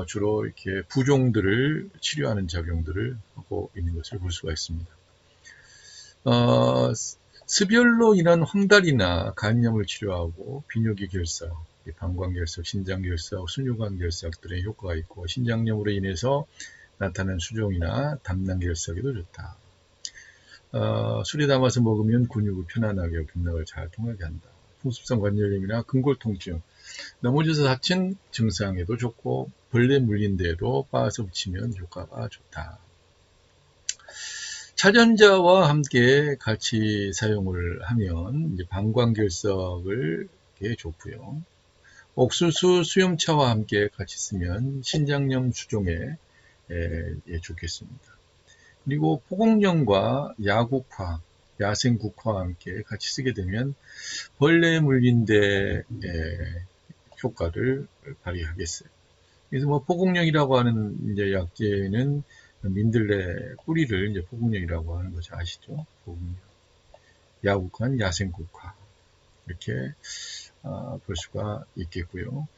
주로 이렇게 부종들을 치료하는 작용들을 하고 있는 것을 볼 수가 있습니다. 습열로 인한 황달이나 간염을 치료하고 비뇨기 결석, 방광결석, 신장결석, 수뇨관결석들의 효과가 있고, 신장염으로 인해서 나타나는 수종이나 담낭결석에도 좋다. 술에 담아서 먹으면 근육을 편안하게 하고 경락을 잘 통하게 한다. 풍습성 관절염이나 근골통증, 넘어져서 다친 증상에도 좋고, 벌레 물린 데에도 빻아서 붙이면 효과가 좋다. 차전자와 함께 같이 사용을 하면 이제 방광결석을 좋고요. 옥수수 수염차와 함께 같이 쓰면 신장염 수종에 좋겠습니다. 그리고 포공염과 야국화, 야생국화와 함께 같이 쓰게 되면 벌레 물린 데 효과를 발휘하겠어요. 그래서 뭐 포공령이라고 하는 이제 약재는 민들레 뿌리를 이제 포공령이라고 하는 것이 아시죠? 포공령. 야국화, 야생국화. 이렇게 볼 수가 있겠고요.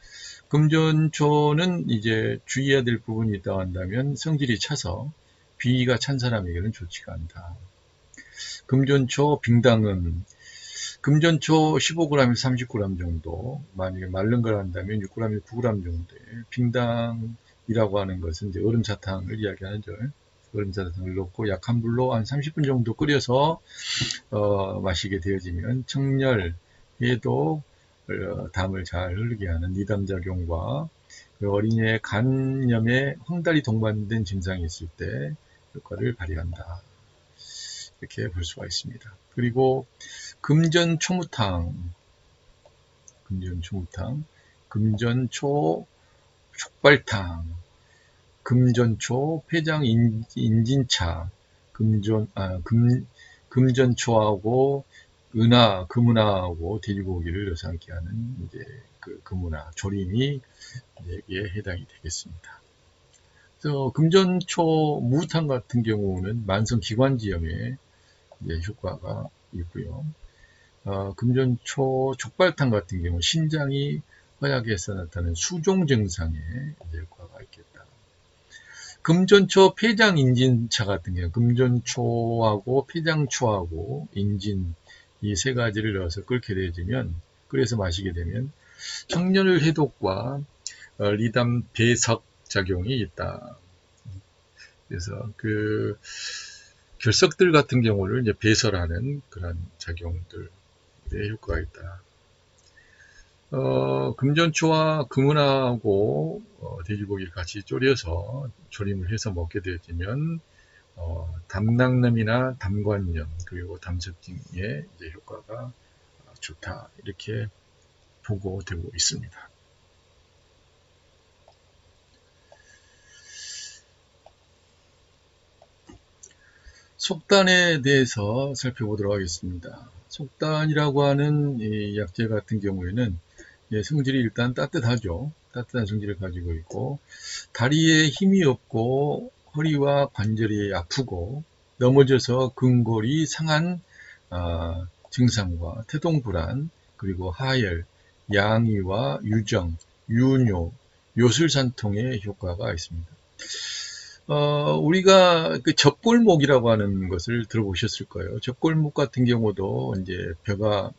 금전초는 이제 주의해야 될 부분이 있다고 한다면 성질이 차서 비위가 찬 사람에게는 좋지가 않다. 금전초 빙당은 금전초 15g에서 30g 정도, 만약에 마른 걸 한다면 6g에서 9g 정도의 빙당이라고 하는 것은 이제 얼음사탕을 이야기하죠. 얼음사탕을 넣고 약한 불로 한 30분 정도 끓여서 마시게 되어지면 청열에도 담을 잘 흐르게 하는 이담작용과 어린이의 간염에 황달이 동반된 증상이 있을 때 효과를 발휘한다. 이렇게 볼 수가 있습니다. 그리고 금전초무탕, 금전초 촉발탕, 금전초 폐장 인진차, 금전초하고 금은하하고 돼지고기를 넣어서 함께 하는 이제 그 금은하 조림이 여기에 해당이 되겠습니다. 그래서 금전초 무탕 같은 경우는 만성 기관지염에 이제 효과가 있고요. 금전초 촉발탕 같은 경우 신장이 허약해서 나타나는 수종 증상에 이제 효과가 있겠다. 금전초 폐장 인진차 같은 경우 금전초하고 폐장초하고 인진 이 세 가지를 넣어서 끓여서 마시게 되면 청열 해독과 리담 배석 작용이 있다. 그래서 그 결석들 같은 경우를 이제 배설하는 그런 작용들에 효과가 있다. 금전초와 금은하고 돼지고기를 같이 졸여서 조림을 해서 먹게 되어지면 담낭염이나 담관염 그리고 담석증에 이제 효과가 좋다 이렇게 보고되고 있습니다. 속단에 대해서 살펴보도록 하겠습니다. 속단이라고 하는 이 약재 같은 경우에는 성질이 일단 따뜻하죠. 따뜻한 성질을 가지고 있고 다리에 힘이 없고 허리와 관절이 아프고 넘어져서 근골이 상한 증상과 태동불안 그리고 하열, 양위와 유정, 유뇨, 요술산통의 효과가 있습니다. 우리가 그 적골목이라고 하는 것을 들어보셨을 거예요. 적골목 같은 경우도 이제 뼈가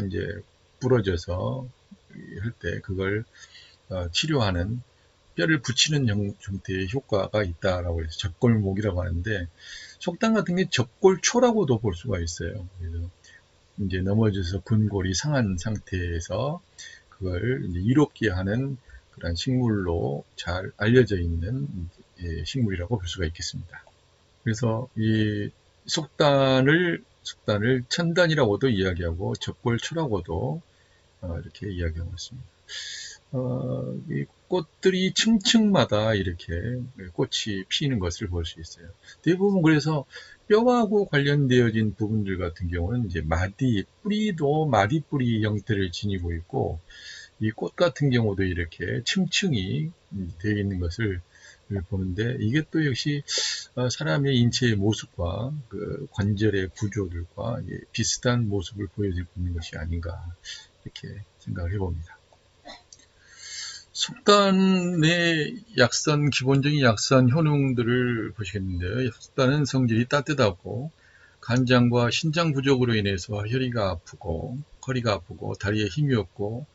이제 부러져서 할 때 그걸 치료하는 뼈를 붙이는 형태의 효과가 있다라고 해서 적골목이라고 하는데 속단 같은 게 적골초라고도 볼 수가 있어요. 그래서 이제 넘어져서 근골이 상한 상태에서 그걸 이제 이롭게 하는 그런 식물로 잘 알려져 있는 식물이라고 볼 수가 있겠습니다. 그래서 이 속단을 천단이라고도 이야기하고 적골초라고도 이렇게 이야기하고 있습니다. 이 꽃들이 층층마다 이렇게 꽃이 피는 것을 볼 수 있어요. 대부분 그래서 뼈하고 관련되어진 부분들 같은 경우는 이제 뿌리도 마디 뿌리 형태를 지니고 있고 이 꽃 같은 경우도 이렇게 층층이 되어 있는 것을 보는데 이게 또 역시 사람의 인체의 모습과 그 관절의 구조들과 비슷한 모습을 보여주고 있는 것이 아닌가 이렇게 생각을 해봅니다. 속단의 기본적인 약산 효능들을 보시겠는데요. 속단은 성질이 따뜻하고 간장과 신장 부족으로 인해서 허리가 아프고 다리에 힘이 없고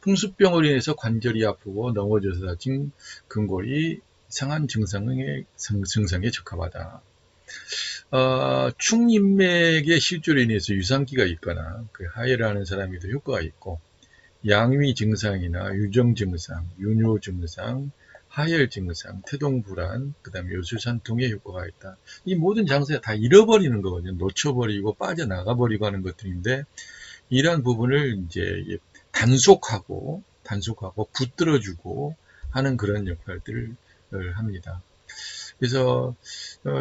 풍수병으로 인해서 관절이 아프고 넘어져서 다친 근골이 상한 증상에 적합하다. 충인맥의 실조로 인해서 유산기가 있거나 그 하해를 사람에도 효과가 있고 양위 증상이나 유정 증상, 유뇨 증상, 하열 증상, 태동불안, 그 다음에 요술산통에 효과가 있다. 이 모든 장소에 다 잃어버리는 거거든요. 놓쳐버리고 빠져나가 버리고 하는 것들인데 이러한 부분을 이제 단속하고 붙들어주고 하는 그런 역할들을 합니다. 그래서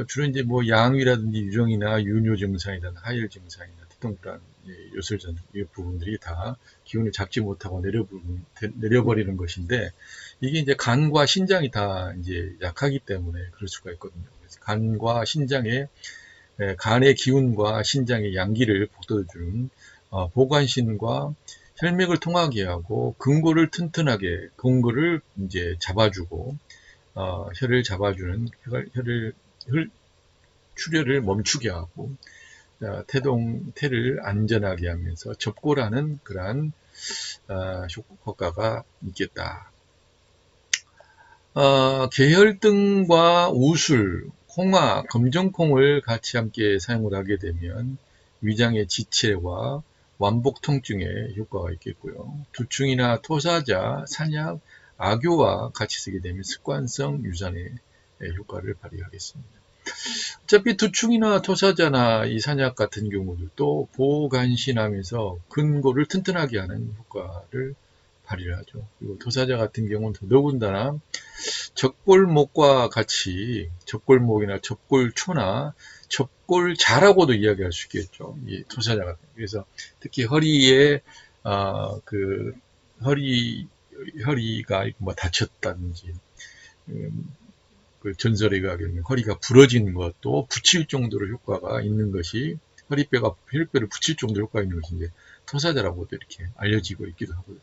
주로 이제 뭐 양위라든지 유정이나 유뇨 증상이나 하열 증상이나 태동불안, 요술전 이 부분들이 다 기운을 잡지 못하고 내려버리는 것인데 이게 이제 간과 신장이 다 이제 약하기 때문에 그럴 수가 있거든요. 그래서 간과 신장의 간의 기운과 신장의 양기를 북돋워주는 보관신과 혈맥을 통하게 하고 근골을 튼튼하게 근골을 이제 잡아주고 혈을 잡아주는 출혈을 멈추게 하고 태를 안전하게 하면서 접골하는 그러한 효과가 있겠다. 계혈등과 우술, 홍화, 검정콩을 같이 함께 사용을 하게 되면 위장의 지체와 완복 통증에 효과가 있겠고요. 두충이나 토사자, 산약, 악교와 같이 쓰게 되면 습관성 유산에 효과를 발휘하겠습니다. 어차피 두충이나 토사자나 이 산약 같은 경우도 보호간신하면서 근골을 튼튼하게 하는 효과를 발휘를 하죠. 그리고 토사자 같은 경우는 더더군다나 적골목과 같이 적골목이나 적골초나 적골자라고도 이야기할 수 있겠죠. 이 토사자 같은. 그래서 특히 허리에 그 허리가 뭐 다쳤다든지 그 전설에 의하면 허리가 부러진 것도 붙일 정도로 효과가 있는 것이 혈뼈를 붙일 정도로 효과가 있는 것이 이제 토사자라고도 이렇게 알려지고 있기도 하거든요.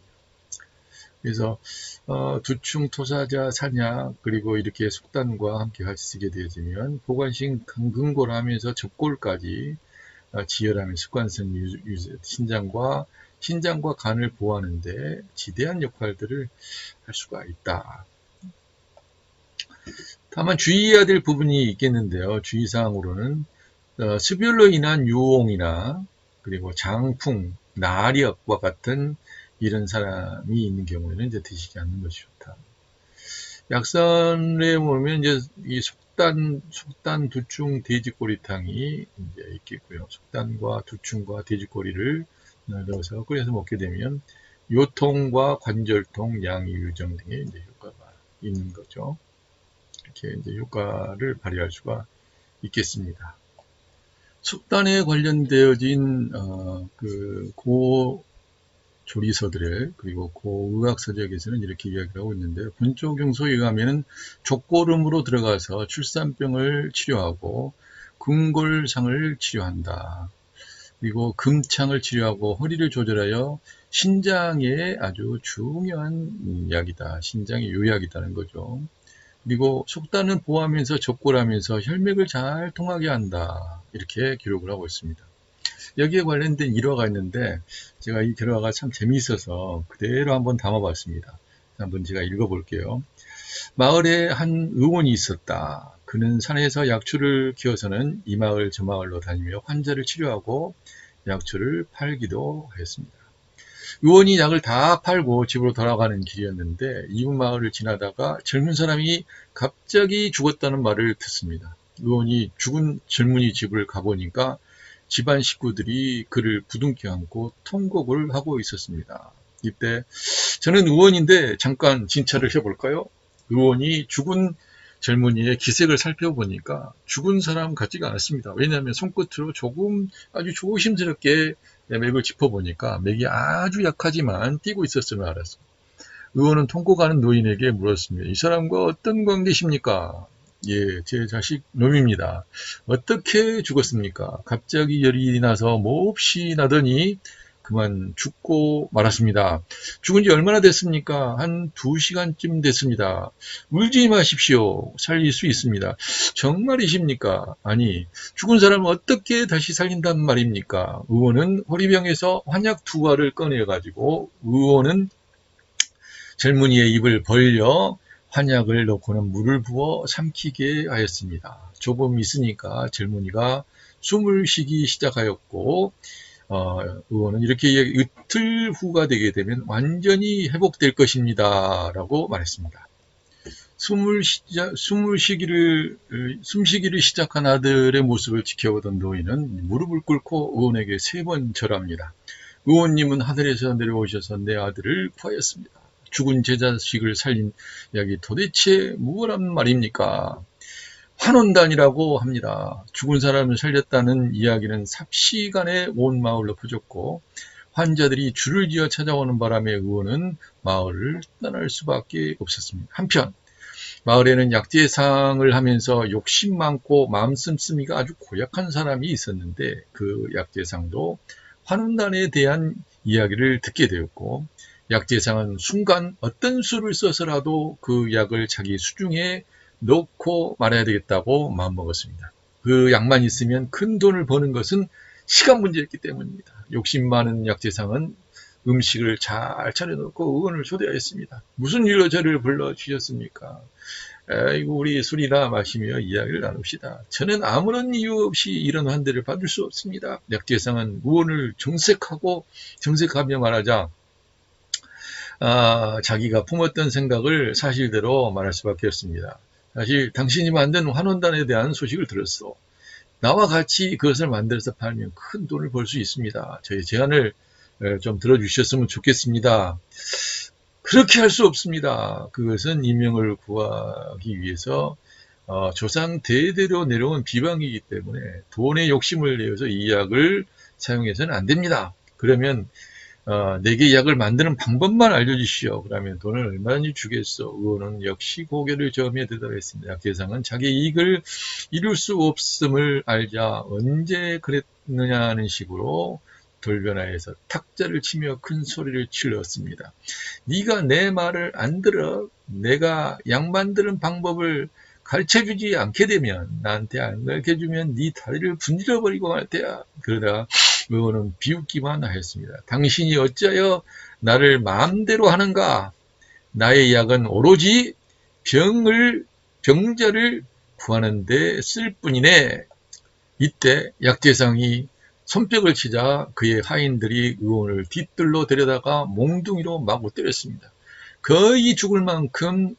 그래서 두충, 토사자, 산약 그리고 이렇게 속단과 함께 같이 쓰게 되어지면 보관식 근골하면서 접골까지 지혈하는 습관성 신장과 간을 보호하는데 지대한 역할들을 할 수가 있다. 다만 주의해야 될 부분이 있겠는데요. 주의사항으로는 습열로 인한 유홍이나 그리고 장풍, 나력과 같은 이런 사람이 있는 경우에는 이제 드시지 않는 것이 좋다. 약선에 보면 이제 이 속단 두충 돼지꼬리탕이 이제 있겠고요. 속단과 두충과 돼지꼬리를 넣어서 끓여서 먹게 되면 요통과 관절통, 양이 유정 등의 이제 효과가 있는 거죠. 이렇게 이제 효과를 발휘할 수가 있겠습니다. 속단에 관련되어진 그 고조리서들에 그리고 고의학서적에서는 이렇게 이야기하고 있는데 본초경소에 의하면 족고름으로 들어가서 출산병을 치료하고 근골상을 치료한다. 그리고 금창을 치료하고 허리를 조절하여 신장에 아주 중요한 약이다. 신장의 요약이다는 거죠. 그리고 속단은 보호하면서 적골하면서 혈맥을 잘 통하게 한다. 이렇게 기록을 하고 있습니다. 여기에 관련된 일화가 있는데 제가 이 일화가 참 재미있어서 그대로 한번 담아봤습니다. 한번 제가 읽어볼게요. 마을에 한 의원이 있었다. 그는 산에서 약초를 키워서는 이 마을 저 마을로 다니며 환자를 치료하고 약초를 팔기도 하였습니다. 의원이 약을 다 팔고 집으로 돌아가는 길이었는데 이웃 마을을 지나다가 젊은 사람이 갑자기 죽었다는 말을 듣습니다. 의원이 죽은 젊은이 집을 가보니까 집안 식구들이 그를 부둥켜 안고 통곡을 하고 있었습니다. 이때 저는 의원인데 잠깐 진찰을 해볼까요? 의원이 죽은 젊은이의 기색을 살펴보니까 죽은 사람 같지가 않습니다. 왜냐하면 손끝으로 아주 조심스럽게 맥을 짚어보니까 맥이 아주 약하지만 뛰고 있었음을 알았습니다. 의원은 통곡하는 노인에게 물었습니다. 이 사람과 어떤 관계십니까? 예, 제 자식 놈입니다. 어떻게 죽었습니까? 갑자기 열이 나서 몹시 나더니 그만 죽고 말았습니다. 죽은 지 얼마나 됐습니까? 한 2시간쯤 됐습니다. 울지 마십시오. 살릴 수 있습니다. 정말이십니까? 아니, 죽은 사람을 어떻게 다시 살린단 말입니까? 의원은 호리병에서 환약 2알을 꺼내가지고 의원은 젊은이의 입을 벌려 환약을 넣고는 물을 부어 삼키게 하였습니다. 조금 있으니까 젊은이가 숨을 쉬기 시작하였고 의원은 이렇게 이틀 후가 되게 되면 완전히 회복될 것입니다. 라고 말했습니다. 숨쉬기를 시작한 아들의 모습을 지켜보던 노인은 무릎을 꿇고 의원에게 3번 절합니다. 의원님은 하늘에서 내려오셔서 내 아들을 구하였습니다. 죽은 제 자식을 살린 약이 도대체 무엇란 말입니까? 환원단이라고 합니다. 죽은 사람을 살렸다는 이야기는 삽시간에 온 마을로 퍼졌고 환자들이 줄을 지어 찾아오는 바람에 의원은 마을을 떠날 수밖에 없었습니다. 한편 마을에는 약재상을 하면서 욕심 많고 마음 씀씀이가 아주 고약한 사람이 있었는데 그 약재상도 환원단에 대한 이야기를 듣게 되었고, 약재상은 순간 어떤 수를 써서라도 그 약을 자기 수중에 넣고 말아야 되겠다고 마음먹었습니다. 그 약만 있으면 큰 돈을 버는 것은 시간 문제였기 때문입니다. 욕심 많은 약재상은 음식을 잘 차려놓고 의원을 초대하였습니다. 무슨 일로 저를 불러주셨습니까? 아이고, 우리 술이나 마시며 이야기를 나눕시다. 저는 아무런 이유 없이 이런 환대를 받을 수 없습니다. 약재상은 의원을 정색하며 말하자 자기가 품었던 생각을 사실대로 말할 수밖에 없습니다. 사실 당신이 만든 환원단에 대한 소식을 들었어. 나와 같이 그것을 만들어서 팔면 큰 돈을 벌 수 있습니다. 저희 제안을 좀 들어주셨으면 좋겠습니다. 그렇게 할 수 없습니다. 그것은 인명을 구하기 위해서 조상 대대로 내려온 비방이기 때문에 돈에 욕심을 내어서 이 약을 사용해서는 안 됩니다. 그러면 내게 약을 만드는 방법만 알려주시오. 그러면 돈을 얼마든지 주겠소. 의원은 역시 고개를 저으며 대답했습니다. 약재상은 자기 이익을 이룰 수 없음을 알자 언제 그랬느냐는 식으로 돌변하여서 탁자를 치며 큰 소리를 질렀습니다. 네가 내 말을 안 들어. 내가 약 만드는 방법을 가르쳐주지 않게 되면, 나한테 안 가르쳐주면 네 다리를 분질러 버리고 말 테야. 그러다 의원은 비웃기만 하였습니다. 당신이 어찌하여 나를 마음대로 하는가? 나의 약은 오로지 병자를 구하는 데 쓸 뿐이네. 이때 약재상이 손뼉을 치자 그의 하인들이 의원을 뒤뜰로 데려다가 몽둥이로 마구 때렸습니다. 거의 죽을 만큼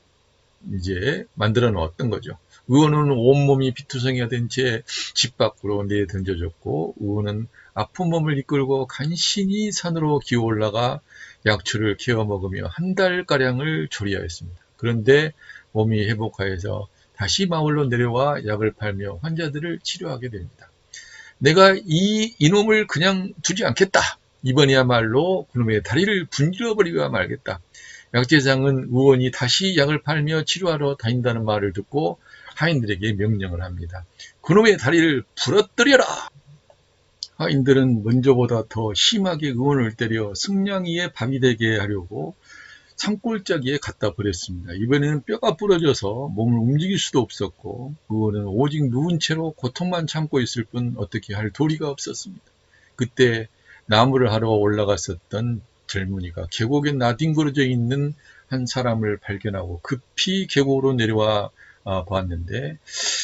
이제 만들어 놓았던 거죠. 의원은 온몸이 피투성이가 된 채 집 밖으로 내던져졌고, 의원은 아픈 몸을 이끌고 간신히 산으로 기어 올라가 약초를 캐어 먹으며 한 달가량을 조리하였습니다. 그런데 몸이 회복하여서 다시 마을로 내려와 약을 팔며 환자들을 치료하게 됩니다. 내가 이놈을 그냥 두지 않겠다. 이번이야말로 그놈의 다리를 분질러 버리고 말겠다. 약재상은 의원이 다시 약을 팔며 치료하러 다닌다는 말을 듣고 하인들에게 명령을 합니다. 그놈의 다리를 부러뜨려라. 하인들은 먼저보다 더 심하게 의원을 때려 승냥이에 밥이 되게 하려고 산골짜기에 갖다 버렸습니다. 이번에는 뼈가 부러져서 몸을 움직일 수도 없었고, 의원은 오직 누운 채로 고통만 참고 있을 뿐 어떻게 할 도리가 없었습니다. 그때 나무를 하러 올라갔었던 젊은이가 계곡에 나뒹굴어져 있는 한 사람을 발견하고 급히 계곡으로 내려와 보았는데,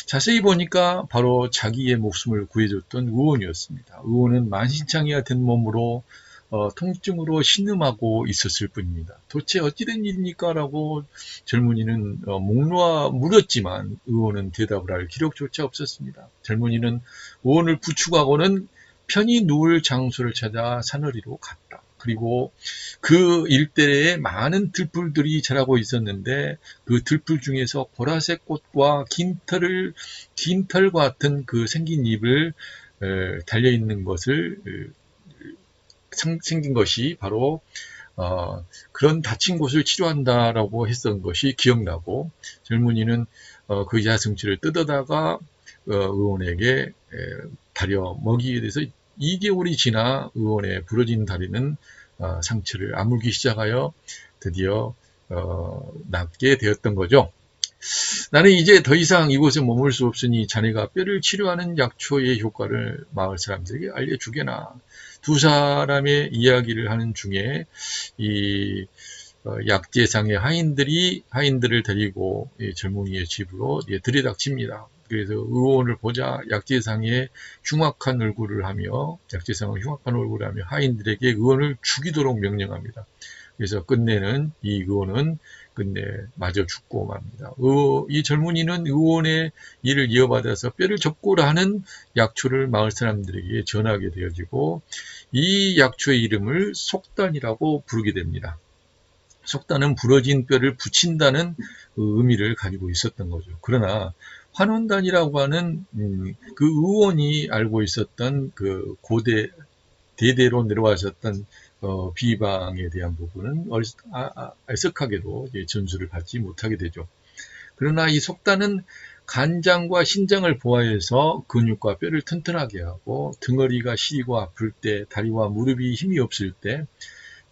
자세히 보니까 바로 자기의 목숨을 구해줬던 의원이었습니다. 의원은 만신창이가 된 몸으로 통증으로 신음하고 있었을 뿐입니다. 도대체 어찌된 일입니까? 라고 젊은이는 목 놓아 물었지만 의원은 대답을 할 기력조차 없었습니다. 젊은이는 의원을 부축하고는 편히 누울 장소를 찾아 사너리로 갔다. 그리고 그 일대에 많은 들풀들이 자라고 있었는데, 그 들풀 중에서 보라색 꽃과 긴 털 같은 그 생긴 잎을 달려있는 것을 생긴 것이 바로 그런 다친 곳을 치료한다라고 했던 것이 기억나고, 젊은이는 그 야승치를 뜯어다가 의원에게 다려 먹이게 돼서 2개월이 지나 의원의 부러진 다리는 상처를 아물기 시작하여 드디어 낫게 되었던 거죠. 나는 이제 더 이상 이곳에 머물 수 없으니 자네가 뼈를 치료하는 약초의 효과를 마을 사람들에게 알려주게나. 두 사람의 이야기를 하는 중에 이 약재상의 하인들을 데리고 젊은이의 집으로 들이닥칩니다. 그래서 의원을 보자 약재상은 흉악한 얼굴을 하며 하인들에게 의원을 죽이도록 명령합니다. 그래서 끝내는 이 의원은 마저 죽고 맙니다. 이 젊은이는 의원의 일을 이어받아서 뼈를 접고라 하는 약초를 마을 사람들에게 전하게 되어지고, 이 약초의 이름을 속단이라고 부르게 됩니다. 속단은 부러진 뼈를 붙인다는 의미를 가지고 있었던 거죠. 그러나 환원단이라고 하는 그 의원이 알고 있었던 그 고대 대대로 내려와셨던 비방에 대한 부분은 얼썩하게도 전수를 받지 못하게 되죠. 그러나 이 속단은 간장과 신장을 보호해서 근육과 뼈를 튼튼하게 하고 덩어리가 시리고 아플 때, 다리와 무릎이 힘이 없을 때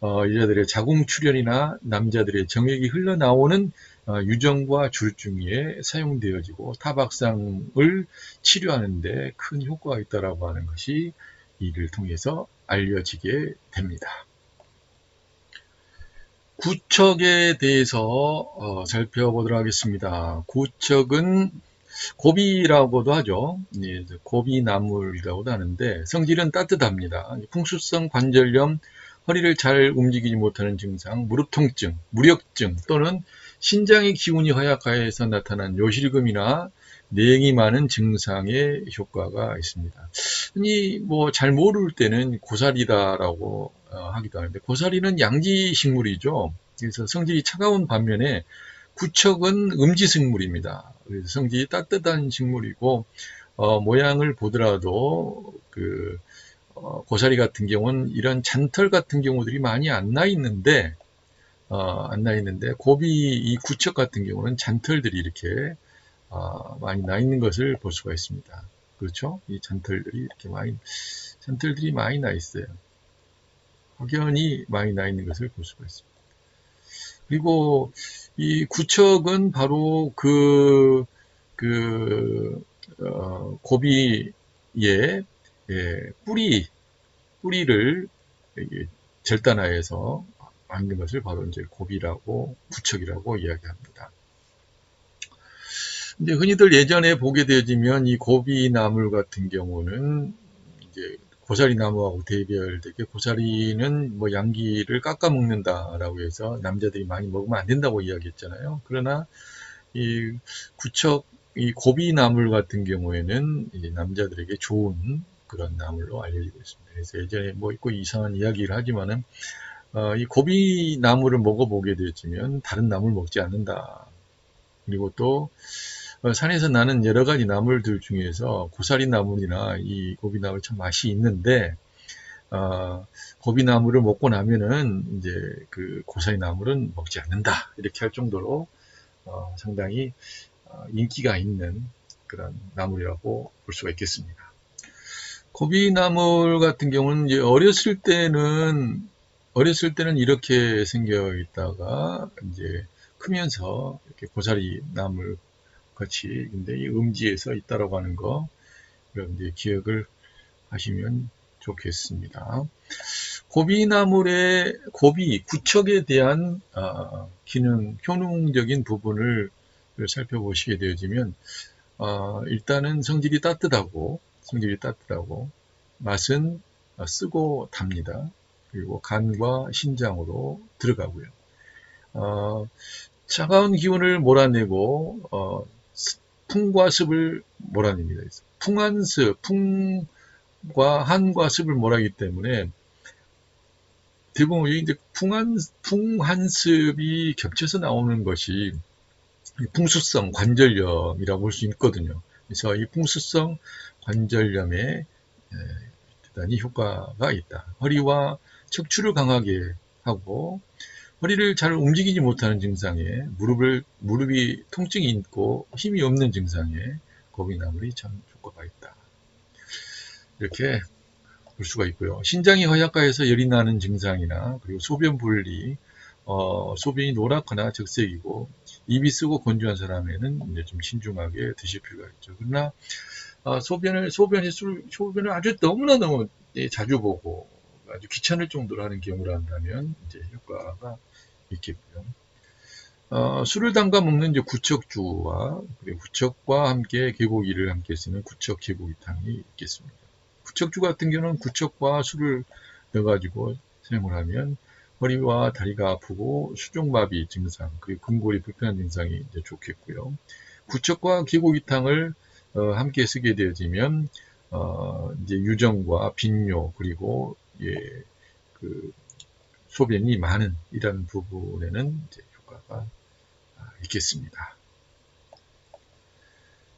여자들의 자궁출혈이나 남자들의 정액이 흘러나오는 유정과 줄중이에 사용되어지고 타박상을 치료하는 데 큰 효과가 있다고 하는 것이 이를 통해서 알려지게 됩니다. 구척에 대해서 살펴보도록 하겠습니다. 구척은 고비라고도 하죠. 예, 고비나물이라고도 하는데 성질은 따뜻합니다. 풍수성 관절염, 허리를 잘 움직이지 못하는 증상, 무릎 통증, 무력증 또는 신장의 기운이 허약하여서 나타난 요실금이나 내행이 많은 증상의 효과가 있습니다. 흔히 뭐 잘 모를 때는 고사리다라고 하기도 하는데 고사리는 양지식물이죠. 그래서 성질이 차가운 반면에 구척은 음지식물입니다. 그래서 성질이 따뜻한 식물이고 모양을 보더라도 고사리 같은 경우는 이런 잔털 같은 경우들이 많이 안 나 있는데 고비 이 구척 같은 경우는 잔털들이 이렇게 많이 나 있는 것을 볼 수가 있습니다. 그렇죠? 이 잔털들이 많이 나 있어요. 확연히 많이 나 있는 것을 볼 수가 있습니다. 그리고 이 구척은 바로 고비의 뿌리를 절단하여서 만든 것을 바로 이제 고비라고 구척이라고 이야기합니다. 근데 흔히들 예전에 보게 되어지면 이 고비나물 같은 경우는 이제 고사리 나무하고 대별되게 고사리는 뭐 양기를 깎아 먹는다라고 해서 남자들이 많이 먹으면 안 된다고 이야기했잖아요. 그러나 이 고비나물 같은 경우에는 이제 남자들에게 좋은 그런 나물로 알려지고 있습니다. 그래서 예전에 뭐 있고 이상한 이야기를 하지만은 이 고비나물을 먹어보게 되어지면 다른 나물 먹지 않는다. 그리고 또 산에서 나는 여러 가지 나물들 중에서 고사리 나물이나 이 고비나물 참 맛이 있는데 고비나물을 먹고 나면은 이제 그 고사리 나물은 먹지 않는다 이렇게 할 정도로 상당히 인기가 있는 그런 나물이라고 볼 수가 있겠습니다. 고비나물 같은 경우는 이제 어렸을 때는 이렇게 생겨 있다가 이제 크면서 이렇게 고사리 나물 같이 근데 이 음지에서 있다라고 하는 거 여러분들 기억을 하시면 좋겠습니다. 고비나물의 구척에 대한 기능, 효능적인 부분을 살펴보시게 되어지면 일단은 성질이 따뜻하고 맛은 쓰고 답니다. 그리고 간과 신장으로 들어가고요. 차가운 기운을 몰아내고 풍과 습을 몰아냅니다. 풍과 한과 습을 몰아내기 때문에 대부분 이제 풍한습이 겹쳐서 나오는 것이 풍수성 관절염이라고 볼 수 있거든요. 그래서 이 풍수성 관절염에 대단히 효과가 있다. 허리와 척추를 강하게 하고 허리를 잘 움직이지 못하는 증상에 무릎이 통증이 있고 힘이 없는 증상에 고비나물이 참 효과가 있다. 이렇게 볼 수가 있고요. 신장이 허약하여서 열이 나는 증상이나 그리고 소변 분리, 소변이 노랗거나 적색이고 입이 쓰고 건조한 사람에는 이제 좀 신중하게 드실 필요가 있죠. 그러나 소변을 아주 너무나 자주 보고 아주 귀찮을 정도로 하는 경우라 한다면 이제 효과가 있겠고요. 술을 담가 먹는 이제 구척주와 그리고 구척과 함께 개고기를 함께 쓰는 구척 개고기탕이 있겠습니다. 구척주 같은 경우는 구척과 술을 넣어가지고 사용을 하면 허리와 다리가 아프고 수족마비 증상 그리고 근골이 불편한 증상이 이제 좋겠고요. 구척과 개고기탕을 함께 쓰게 되어지면 이제 유정과 빈뇨 그리고 소변이 많은 이런 부분에는 이제 효과가 있겠습니다.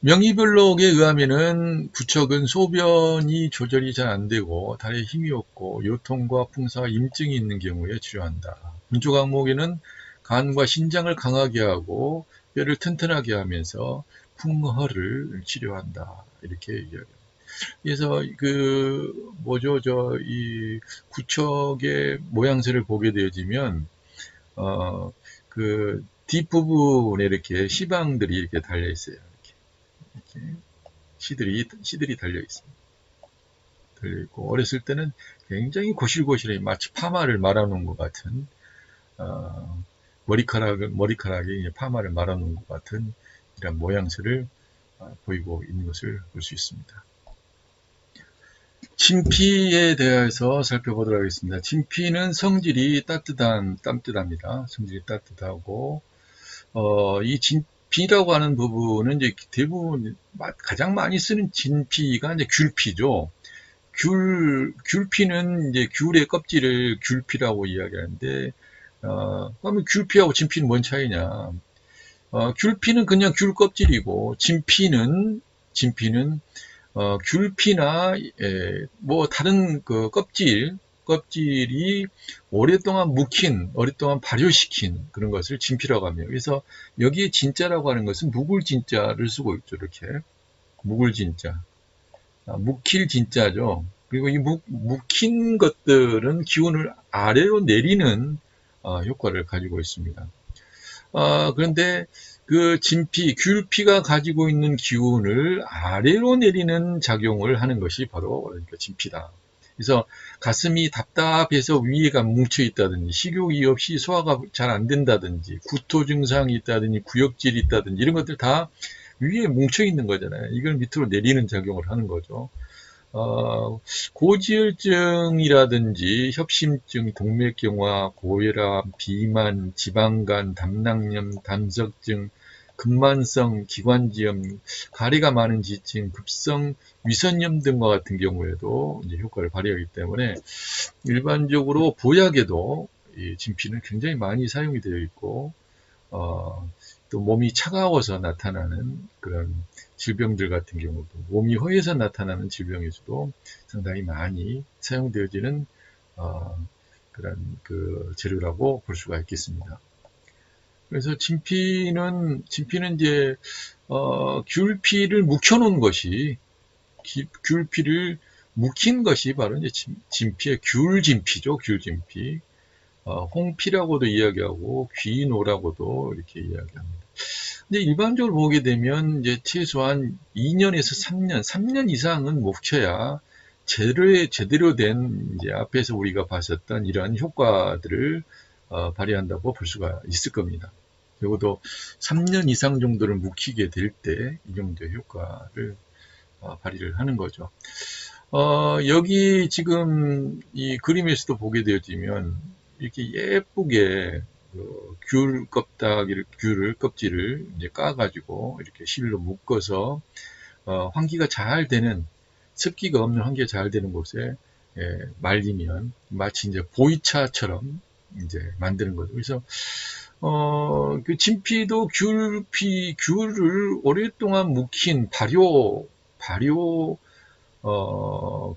명의별록에 의하면은 구척은 소변이 조절이 잘 안되고 다리에 힘이 없고 요통과 풍사, 임증이 있는 경우에 치료한다. 분조 강목에는 간과 신장을 강하게 하고 뼈를 튼튼하게 하면서 풍허를 치료한다. 이렇게 이야기합니다. 그래서 그 뭐죠, 이 구척의 모양새를 보게 되어지면 그 뒷부분에 이렇게 시방들이 이렇게 달려 있어요. 이렇게 시들이 달려 있습니다. 달려 있고, 어렸을 때는 굉장히 고실고실해, 마치 파마를 말아놓은 것 같은, 머리카락에 파마를 말아놓은 것 같은 이런 모양새를 보이고 있는 것을 볼 수 있습니다. 진피에 대해서 살펴보도록 하겠습니다. 진피는 성질이 따뜻합니다. 성질이 따뜻하고, 이 진피라고 하는 부분은 이제 대부분 가장 많이 쓰는 진피가 이제 귤피죠. 귤피는 이제 귤의 껍질을 귤피라고 이야기하는데, 그러면 귤피하고 진피는 뭔 차이냐? 귤피는 그냥 귤 껍질이고, 진피는 귤피나 뭐 다른 그 껍질이 오랫동안 오랫동안 발효시킨 그런 것을 진피라고 합니다. 그래서 여기에 진자라고 하는 것은 묵을 진자를 쓰고 있죠. 이렇게 묵을 진자, 묵힐 진자죠. 그리고 이 묵힌 것들은 기운을 아래로 내리는 효과를 가지고 있습니다. 그런데 그 귤피가 가지고 있는 기운을 아래로 내리는 작용을 하는 것이 바로 진피다. 그래서 가슴이 답답해서 위에가 뭉쳐 있다든지, 식욕이 없이 소화가 잘 안 된다든지, 구토 증상이 있다든지, 구역질이 있다든지, 이런 것들 다 위에 뭉쳐 있는 거잖아요. 이걸 밑으로 내리는 작용을 하는 거죠. 고지혈증이라든지 협심증, 동맥경화, 고혈압, 비만, 지방간, 담낭염, 담석증, 근만성 기관지염, 가래가 많은 지침, 급성 위선염 등과 같은 경우에도 이제 효과를 발휘하기 때문에 일반적으로 보약에도 이 진피는 굉장히 많이 사용이 되어 있고, 또 몸이 차가워서 나타나는 그런 질병들 같은 경우도, 몸이 허해서 나타나는 질병에서도 상당히 많이 사용되어지는 그런 그 재료라고 볼 수가 있겠습니다. 그래서 진피는 이제 귤피를 묵혀놓은 것이, 귤피를 묵힌 것이 바로 이제 진피의 귤진피죠. 귤진피. 홍피라고도 이야기하고 귀노라고도 이렇게 이야기합니다. 근데 일반적으로 보게 되면 이제 최소한 2년에서 3년 이상은 묵혀야 제대로 된 이제 앞에서 우리가 봤었던 이러한 효과들을 발휘한다고 볼 수가 있을 겁니다. 적어도 3년 이상 정도를 묵히게 될 때 이 정도의 효과를 발휘를 하는 거죠. 여기 지금 이 그림에서도 보게 되어지면 이렇게 예쁘게 귤을 껍질을 이제 까가지고 이렇게 실로 묶어서 환기가 잘 되는, 습기가 없는 환기가 잘 되는 곳에 말리면 마치 이제 보이차처럼 이제 만드는 거죠. 그래서 그 진피도 귤을 오랫동안 묵힌 발효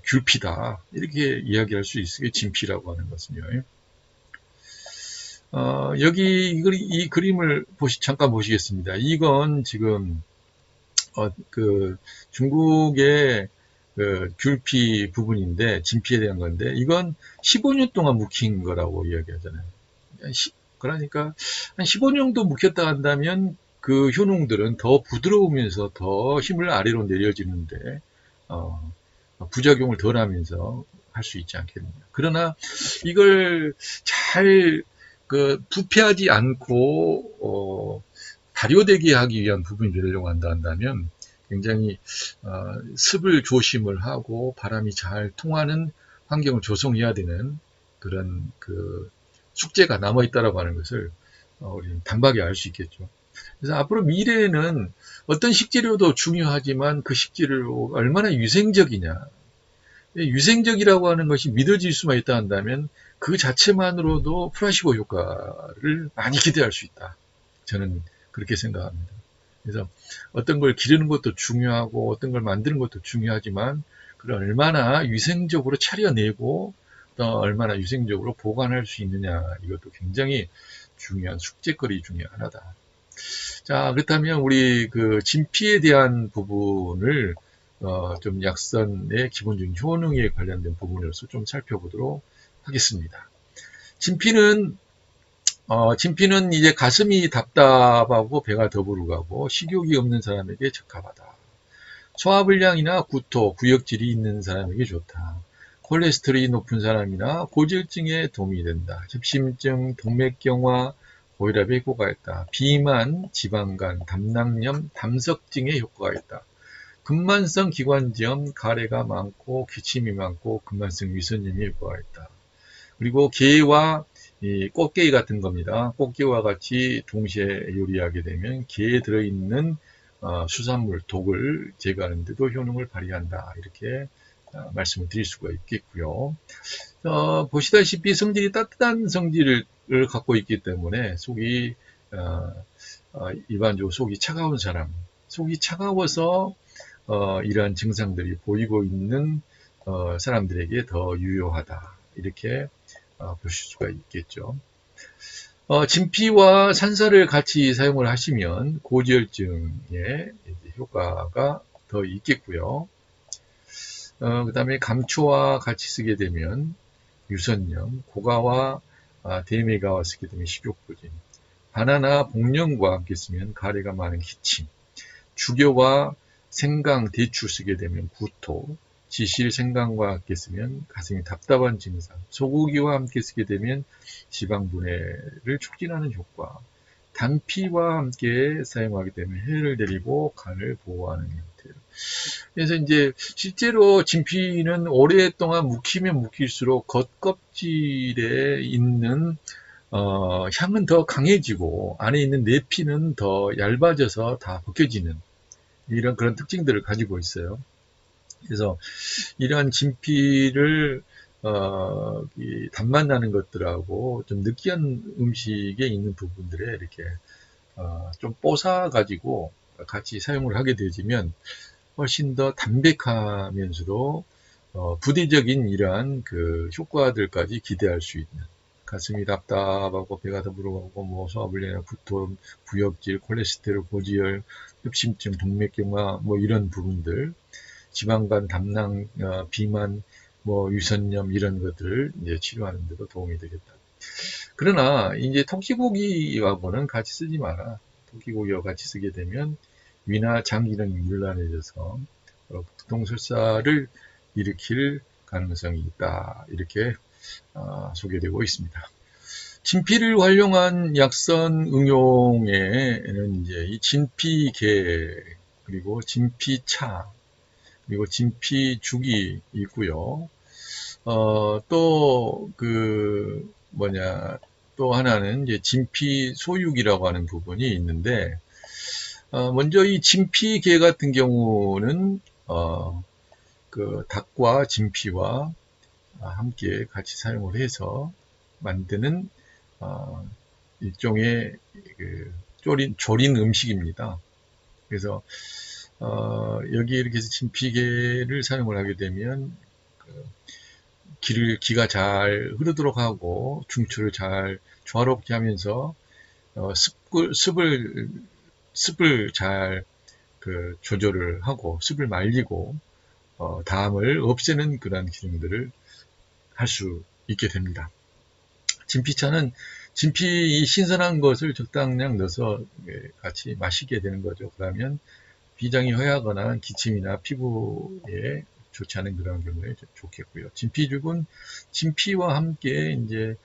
귤피다, 이렇게 이야기할 수 있으게 진피라고 하는 것은요. 여기 이 그림을 잠깐 보시겠습니다. 이건 지금 그 중국의 그 귤피 부분인데, 진피에 대한 건데, 이건 15년 동안 묵힌 거라고 이야기하잖아요. 그러니까 한 15년 정도 묵혔다 한다면 그 효능들은 더 부드러우면서 더 힘을 아래로 내려지는데 부작용을 덜 하면서 할 수 있지 않겠느냐. 그러나 이걸 잘 부패하지 않고 발효되게 하기 위한 부분이 되려고 한다면 굉장히 습을 조심을 하고 바람이 잘 통하는 환경을 조성해야 되는 그런 그 숙제가 남아있다라고 하는 것을 우리는 단박에 알 수 있겠죠. 그래서 앞으로 미래에는 어떤 식재료도 중요하지만 그 식재료가 얼마나 위생적이냐, 위생적이라고 하는 것이 믿어질 수만 있다 한다면 그 자체만으로도 플라시보 효과를 많이 기대할 수 있다. 저는 그렇게 생각합니다. 그래서 어떤 걸 기르는 것도 중요하고 어떤 걸 만드는 것도 중요하지만 그걸 얼마나 위생적으로 차려내고 또 얼마나 위생적으로 보관할 수 있느냐, 이것도 굉장히 중요한 숙제거리 중에 하나다. 자, 자, 그렇다면 우리 그 진피에 대한 부분을 좀 약선의 기본적인 효능에 관련된 부분으로서 좀 살펴보도록 하겠습니다. 진피는 진피는 이제 가슴이 답답하고 배가 더부룩하고 식욕이 없는 사람에게 적합하다. 소화불량이나 구토, 구역질이 있는 사람에게 좋다. 콜레스테롤이 높은 사람이나 고지혈증에 도움이 된다. 협심증, 동맥경화, 고혈압에 효과가 있다. 비만, 지방간, 담낭염, 담석증에 효과가 있다. 근만성 기관지염, 가래가 많고 기침이 많고 근만성 위선염에 효과가 있다. 그리고 게와 이 꽃게이 같은 겁니다. 꽃게와 같이 동시에 요리하게 되면 게에 들어있는 수산물, 독을 제거하는 데도 효능을 발휘한다. 이렇게 말씀을 드릴 수가 있겠고요. 보시다시피 성질이 따뜻한 성질을 갖고 있기 때문에 속이 일반적으로 속이 차가운 사람, 속이 차가워서 이러한 증상들이 보이고 있는 사람들에게 더 유효하다. 이렇게 보실 수가 있겠죠. 진피와 산사를 같이 사용을 하시면 고지혈증에 효과가 더 있겠고요. 그 다음에 감초와 같이 쓰게 되면 유선염, 고가와 대메가와 쓰게 되면 식욕부진, 바나나, 복령과 함께 쓰면 가래가 많은 기침, 주교와 생강, 대추 쓰게 되면 구토, 지실, 생강과 함께 쓰면 가슴이 답답한 증상, 소고기와 함께 쓰게 되면 지방분해를 촉진하는 효과, 단피와 함께 사용하게 되면 혈을 내리고 간을 보호하는 형태. 그래서 이제 실제로 진피는 오랫동안 묵히면 묵힐수록 겉껍질에 있는 향은 더 강해지고 안에 있는 내피는 더 얇아져서 다 벗겨지는 이런 그런 특징들을 가지고 있어요. 그래서 이러한 진피를 단맛 나는 것들하고 좀 느끼한 음식에 있는 부분들에 이렇게 좀 뽀사 가지고 같이 사용을 하게 되면 훨씬 더 담백하면서도 부대적인 이러한 그 효과들까지 기대할 수 있는, 가슴이 답답하고 배가 더부룩하고 뭐 소화불량이나 구토, 구역질, 콜레스테롤, 고지혈, 협심증, 동맥경화 뭐 이런 부분들, 지방간, 담낭, 비만, 뭐 유선염 이런 것들을 이제 치료하는 데도 도움이 되겠다. 그러나 이제 토끼고기하고는 같이 쓰지 마라. 토끼고기와 같이 쓰게 되면 위나 장 기능이 문란해져서 부통설사를 일으킬 가능성이 있다. 이렇게 소개되고 있습니다. 진피를 활용한 약선 응용에는 이제 이 진피계, 그리고 진피차, 그리고 진피죽이 있고요. 또 또 하나는 이제 진피소육이라고 하는 부분이 있는데, 먼저 이 진피계 같은 경우는 그 닭과 진피와 함께 같이 사용을 해서 만드는 일종의 그 조린 음식입니다. 그래서 여기 이렇게 해서 진피계를 사용을 하게 되면 기가 잘 흐르도록 하고 중추를 잘 조화롭게 하면서 습을 잘 조절을 하고 습을 말리고 담을 없애는 그런 기능들을 할 수 있게 됩니다. 진피차는 진피 신선한 것을 적당량 넣어서 같이 마시게 되는 거죠. 그러면 비장이 허하거나 기침이나 피부에 좋지 않은 그런 경우에 좋겠고요. 진피죽은 진피와 함께 이제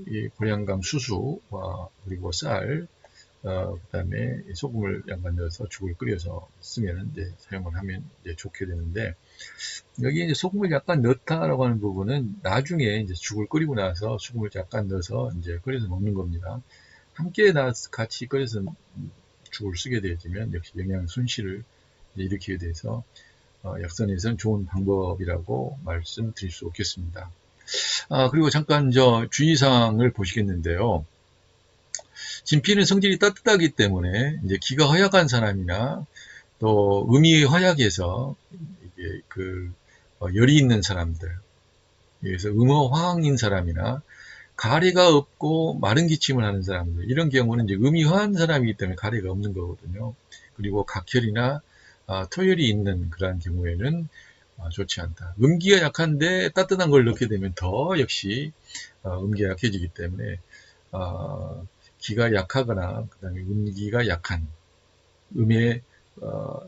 이 고량감 수수와 그리고 쌀, 그다음에 소금을 약간 넣어서 죽을 끓여서 쓰면 이제 사용을 하면 이제 좋게 되는데, 여기 이제 소금을 약간 넣다라고 하는 부분은 나중에 이제 죽을 끓이고 나서 소금을 약간 넣어서 이제 끓여서 먹는 겁니다. 함께 같이 끓여서 죽을 쓰게 되면 역시 영양 손실을 일으키게 돼서 약선에서는 좋은 방법이라고 말씀드릴 수 없겠습니다. 그리고 잠깐 주의사항을 보시겠는데요. 진피는 성질이 따뜻하기 때문에 이제 기가 허약한 사람이나 또 음이 허약해서 이게 열이 있는 사람들, 그래서 음어화학인 사람이나 가래가 없고 마른 기침을 하는 사람들, 이런 경우는 이제 음이 허한 사람이기 때문에 가래가 없는 거거든요. 그리고 각혈이나 토혈이 있는 그러한 경우에는 좋지 않다. 음기가 약한데 따뜻한 걸 넣게 되면 더 역시 음기가 약해지기 때문에 기가 약하거나 그다음에 음기가 약한 음에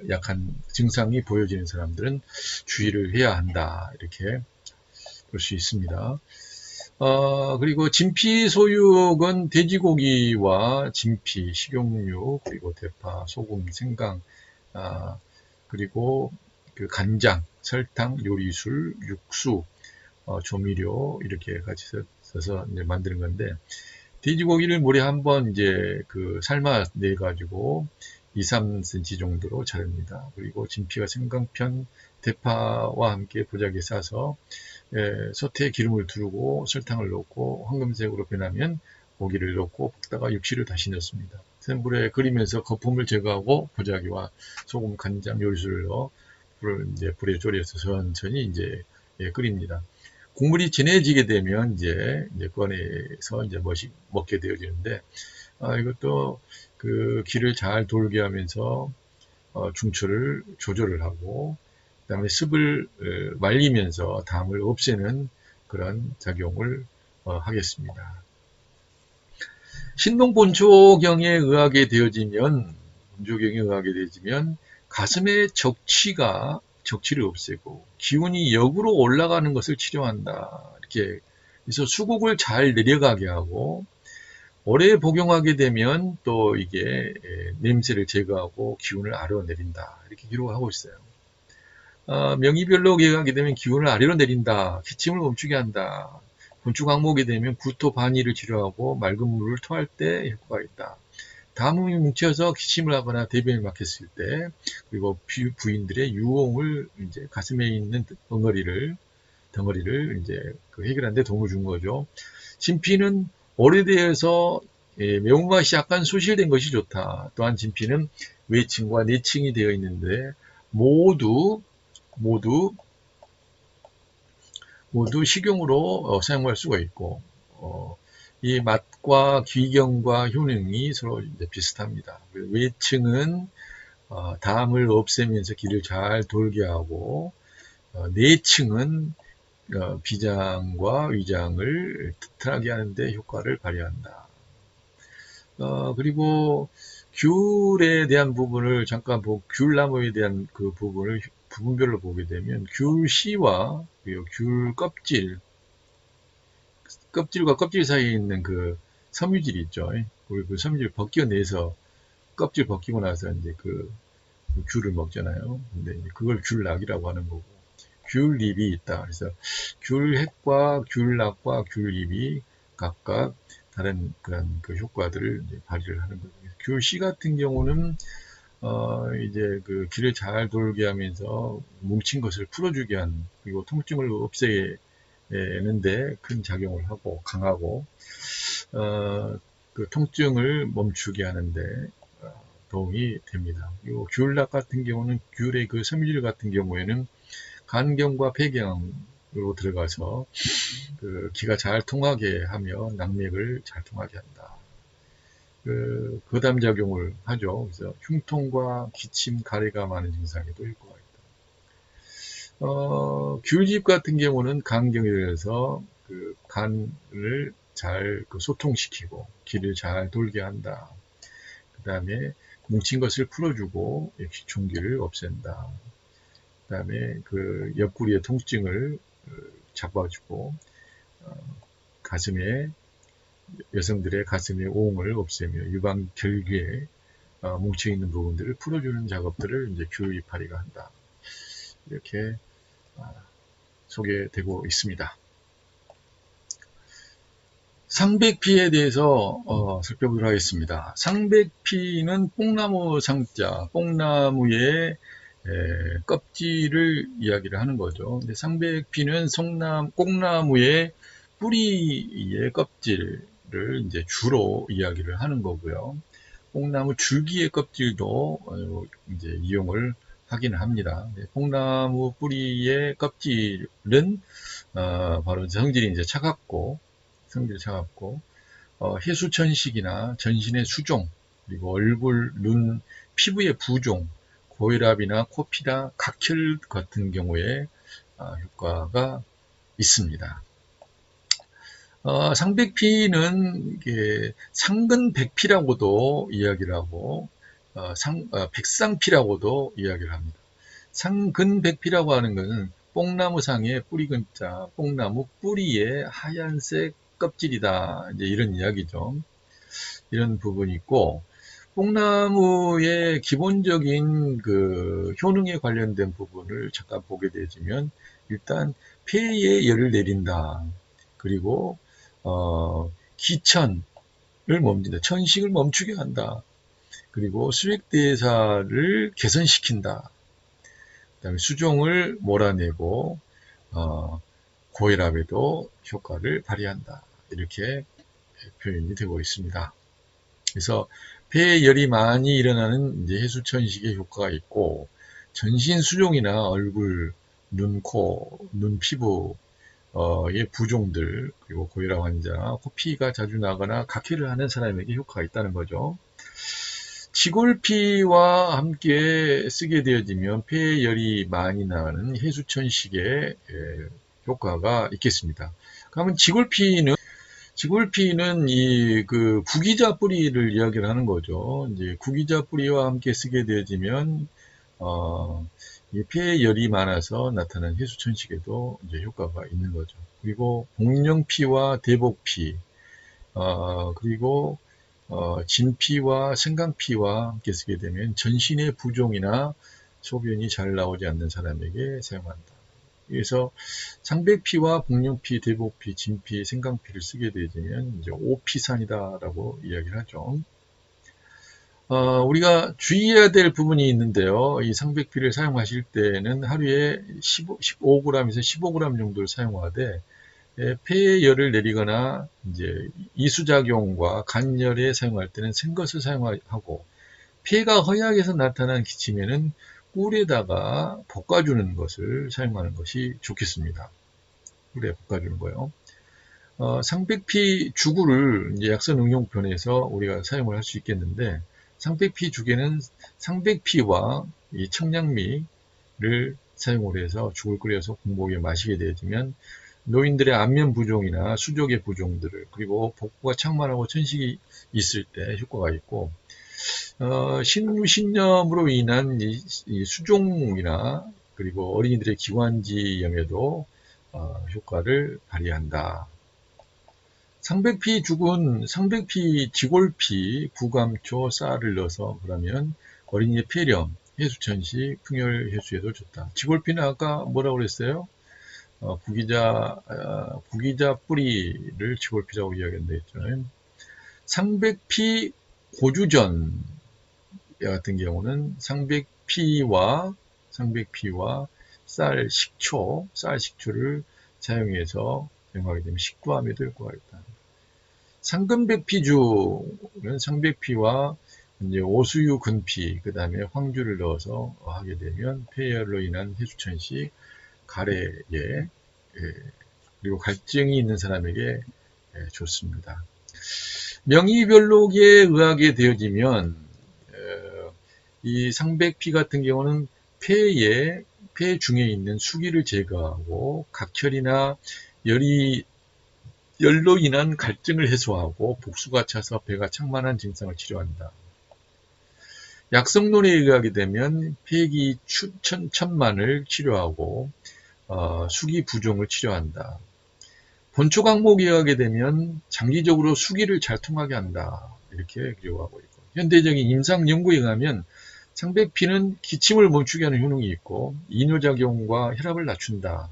약한 증상이 보여지는 사람들은 주의를 해야 한다. 이렇게 볼 수 있습니다. 그리고 진피 소육은 돼지고기와 진피, 식용유, 그리고 대파, 소금, 생강, 그리고 그 간장, 설탕, 요리술, 육수, 조미료 이렇게 같이 써서 이제 만드는 건데, 돼지고기를 물에 한번 이제 그 삶아 내 가지고 2, 3cm 정도로 자릅니다. 그리고 진피와 생강편, 대파와 함께 보자기에 싸서 솥에 기름을 두르고 설탕을 넣고 황금색으로 변하면 고기를 넣고 볶다가 육시를 다시 넣습니다. 센 불에 끓이면서 거품을 제거하고 보자기와 소금, 간장, 요리수를 넣어 불을 이제 불에 졸여서 천천히 이제 끓입니다. 국물이 진해지게 되면 이제 꺼내서 이제 먹게 되어지는데, 이것도 그 기를 잘 돌게 하면서 중초를 조절을 하고, 그다음에 습을 말리면서 담을 없애는 그런 작용을 하겠습니다. 신동본초경에 의하게 되어지면 가슴의 적치를 없애고 기운이 역으로 올라가는 것을 치료한다. 이렇게 그래서 수국을 잘 내려가게 하고 오래 복용하게 되면 또 이게 냄새를 제거하고 기운을 아래로 내린다. 이렇게 기록을 하고 있어요. 명의별로 계획하게 되면 기운을 아래로 내린다. 기침을 멈추게 한다. 곤충 항목이 되면 구토 반의를 치료하고 맑은 물을 토할 때 효과가 있다. 담음이 뭉쳐서 기침을 하거나 대변을 막혔을 때, 그리고 부인들의 유홍을 이제 가슴에 있는 덩어리를 이제 그 해결하는 데 도움을 준 거죠. 진피는 오래되어서 매운맛이 약간 소실된 것이 좋다. 또한 진피는 외층과 내층이 되어 있는데 모두 식용으로 사용할 수가 있고, 이 맛과 귀경과 효능이 서로 이제 비슷합니다. 외층은 담을 없애면서 기를 잘 돌게 하고, 내층은 비장과 위장을 튼튼하게 하는데 효과를 발휘한다. 그리고 귤에 대한 부분을 잠깐 보고, 귤나무에 대한 그 부분을 부분별로 보게 되면 귤씨와 그리고 귤 껍질과 껍질 사이에 있는 그 섬유질이 있죠. 우리 그 섬유질 벗겨내서 껍질 벗기고 나서 이제 그 귤을 먹잖아요. 근데 그걸 귤락이라고 하는 거고, 귤잎이 있다. 그래서 귤핵과 귤락과 귤잎이 각각 다른 그런 그 효과들을 이제 발휘를 하는 거죠. 귤씨 같은 경우는 이제 그 기를 잘 돌게 하면서 뭉친 것을 풀어주게 한, 그리고 통증을 없애는데 큰 작용을 하고 강하고, 그 통증을 멈추게 하는데 도움이 됩니다. 그리고 귤락 같은 경우는 귤의 그 섬유질 같은 경우에는 간경과 폐경으로 들어가서 그 기가 잘 통하게 하며 낙맥을 잘 통하게 한다. 그 거담작용을 하죠. 그래서 흉통과 기침, 가래가 많은 증상에도 효과가 있다. 귤즙 같은 경우는 간경에 대해서 그 간을 잘 소통시키고 기를 잘 돌게 한다. 그 다음에 뭉친 것을 풀어주고 기충기를 없앤다. 그 다음에 그 옆구리의 통증을 잡아주고 가슴에 여성들의 가슴의 오음을 없애며 유방 결기에 뭉쳐있는 부분들을 풀어주는 작업들을 이제 귤 이파리가 한다. 이렇게 소개되고 있습니다. 상백피에 대해서 살펴보도록 하겠습니다. 상백피는 뽕나무 상자, 뽕나무의 껍질을 이야기를 하는 거죠. 근데 상백피는 뽕나무의 뿌리의 껍질을 이제 주로 이야기를 하는 거고요. 뽕나무 줄기의 껍질도 이제 이용을 하긴 합니다. 뽕나무 뿌리의 껍질은 바로 성질이 이제 차갑고 성질이 차갑고, 해수천식이나 전신의 수종, 그리고 얼굴, 눈, 피부의 부종, 고혈압이나 코피나 각혈 같은 경우에 효과가 있습니다. 상백피는 상근백피라고도 이야기를 하고 백상피라고도 이야기를 합니다. 상근백피라고 하는 것은 뽕나무상의 뿌리근자, 뽕나무 뿌리의 하얀색 껍질이다. 이제 이런 이야기죠. 이런 부분이 있고, 뽕나무의 기본적인 그 효능에 관련된 부분을 잠깐 보게 되면, 일단 폐에 열을 내린다. 그리고 기천을 멈춘다. 천식을 멈추게 한다. 그리고 수액대사를 개선시킨다. 그다음에 수종을 몰아내고 고혈압에도 효과를 발휘한다. 이렇게 표현이 되고 있습니다. 그래서 폐에 열이 많이 일어나는 이제 해수천식의 효과가 있고, 전신 수종이나 얼굴, 눈, 코, 눈 피부 의 부종들, 그리고 고혈압 환자, 코피가 자주 나거나 각혈을 하는 사람에게 효과가 있다는 거죠. 지골피와 함께 쓰게 되어지면 폐에 열이 많이 나는 해수천식에 효과가 있겠습니다. 그러면 지골피는 이 그 구기자 뿌리를 이야기를 하는 거죠. 이제 구기자 뿌리와 함께 쓰게 되어지면 폐에 열이 많아서 나타나는 해수천식에도 이제 효과가 있는 거죠. 그리고 복령피와 대복피, 그리고 진피와 생강피와 함께 쓰게 되면 전신의 부종이나 소변이 잘 나오지 않는 사람에게 사용한다. 그래서 상백피와 복령피, 대복피, 진피, 생강피를 쓰게 되면 이제 오피산이다라고 이야기를 하죠. 우리가 주의해야 될 부분이 있는데요. 이 상백피를 사용하실 때는 하루에 15g에서 15g 정도를 사용하되, 폐에 열을 내리거나 이제 이수작용과 간열에 사용할 때는 생것을 사용하고, 폐가 허약해서 나타난 기침에는 꿀에다가 볶아주는 것을 사용하는 것이 좋겠습니다. 꿀에 볶아주는 거요. 상백피 주구를 이제 약선 응용편에서 우리가 사용을 할 수 있겠는데, 상백피 죽에는 상백피와 이 청량미를 사용을 해서 죽을 끓여서 공복에 마시게 되어지면 노인들의 안면 부종이나 수족의 부종들을, 그리고 복부가 창만하고 천식이 있을 때 효과가 있고, 신무신염으로 인한 이 수종이나 그리고 어린이들의 기관지염에도 효과를 발휘한다. 상백피 죽은 상백피, 지골피, 구감초, 쌀을 넣어서 그러면 어린이의 폐렴, 해수천식, 풍열 해수에도 좋다. 지골피는 아까 뭐라고 그랬어요? 구기자 뿌리를 지골피라고 이야기한다 했잖아요. 상백피 고주전 같은 경우는 상백피와 쌀 식초를 사용해서 사용하게 되면 식도암에도 효과가 있다. 상근백피주는 상백피와 이제 오수유 근피, 그 다음에 황주를 넣어서 하게 되면 폐열로 인한 해수천식, 가래에, 그리고 갈증이 있는 사람에게 좋습니다. 명의별록에 의하게 되어지면 이 상백피 같은 경우는 폐 중에 있는 수기를 제거하고 각혈이나 열로 인한 갈증을 해소하고 복수가 차서 배가 창만한 증상을 치료한다. 약성론에 의하게 되면 폐기 천만을 치료하고 수기 부종을 치료한다. 본초 강목에 의하게 되면 장기적으로 수기를 잘 통하게 한다. 이렇게 기록하고 있고, 현대적인 임상 연구에 의하면 상백피는 기침을 멈추게 하는 효능이 있고 이뇨작용과 혈압을 낮춘다.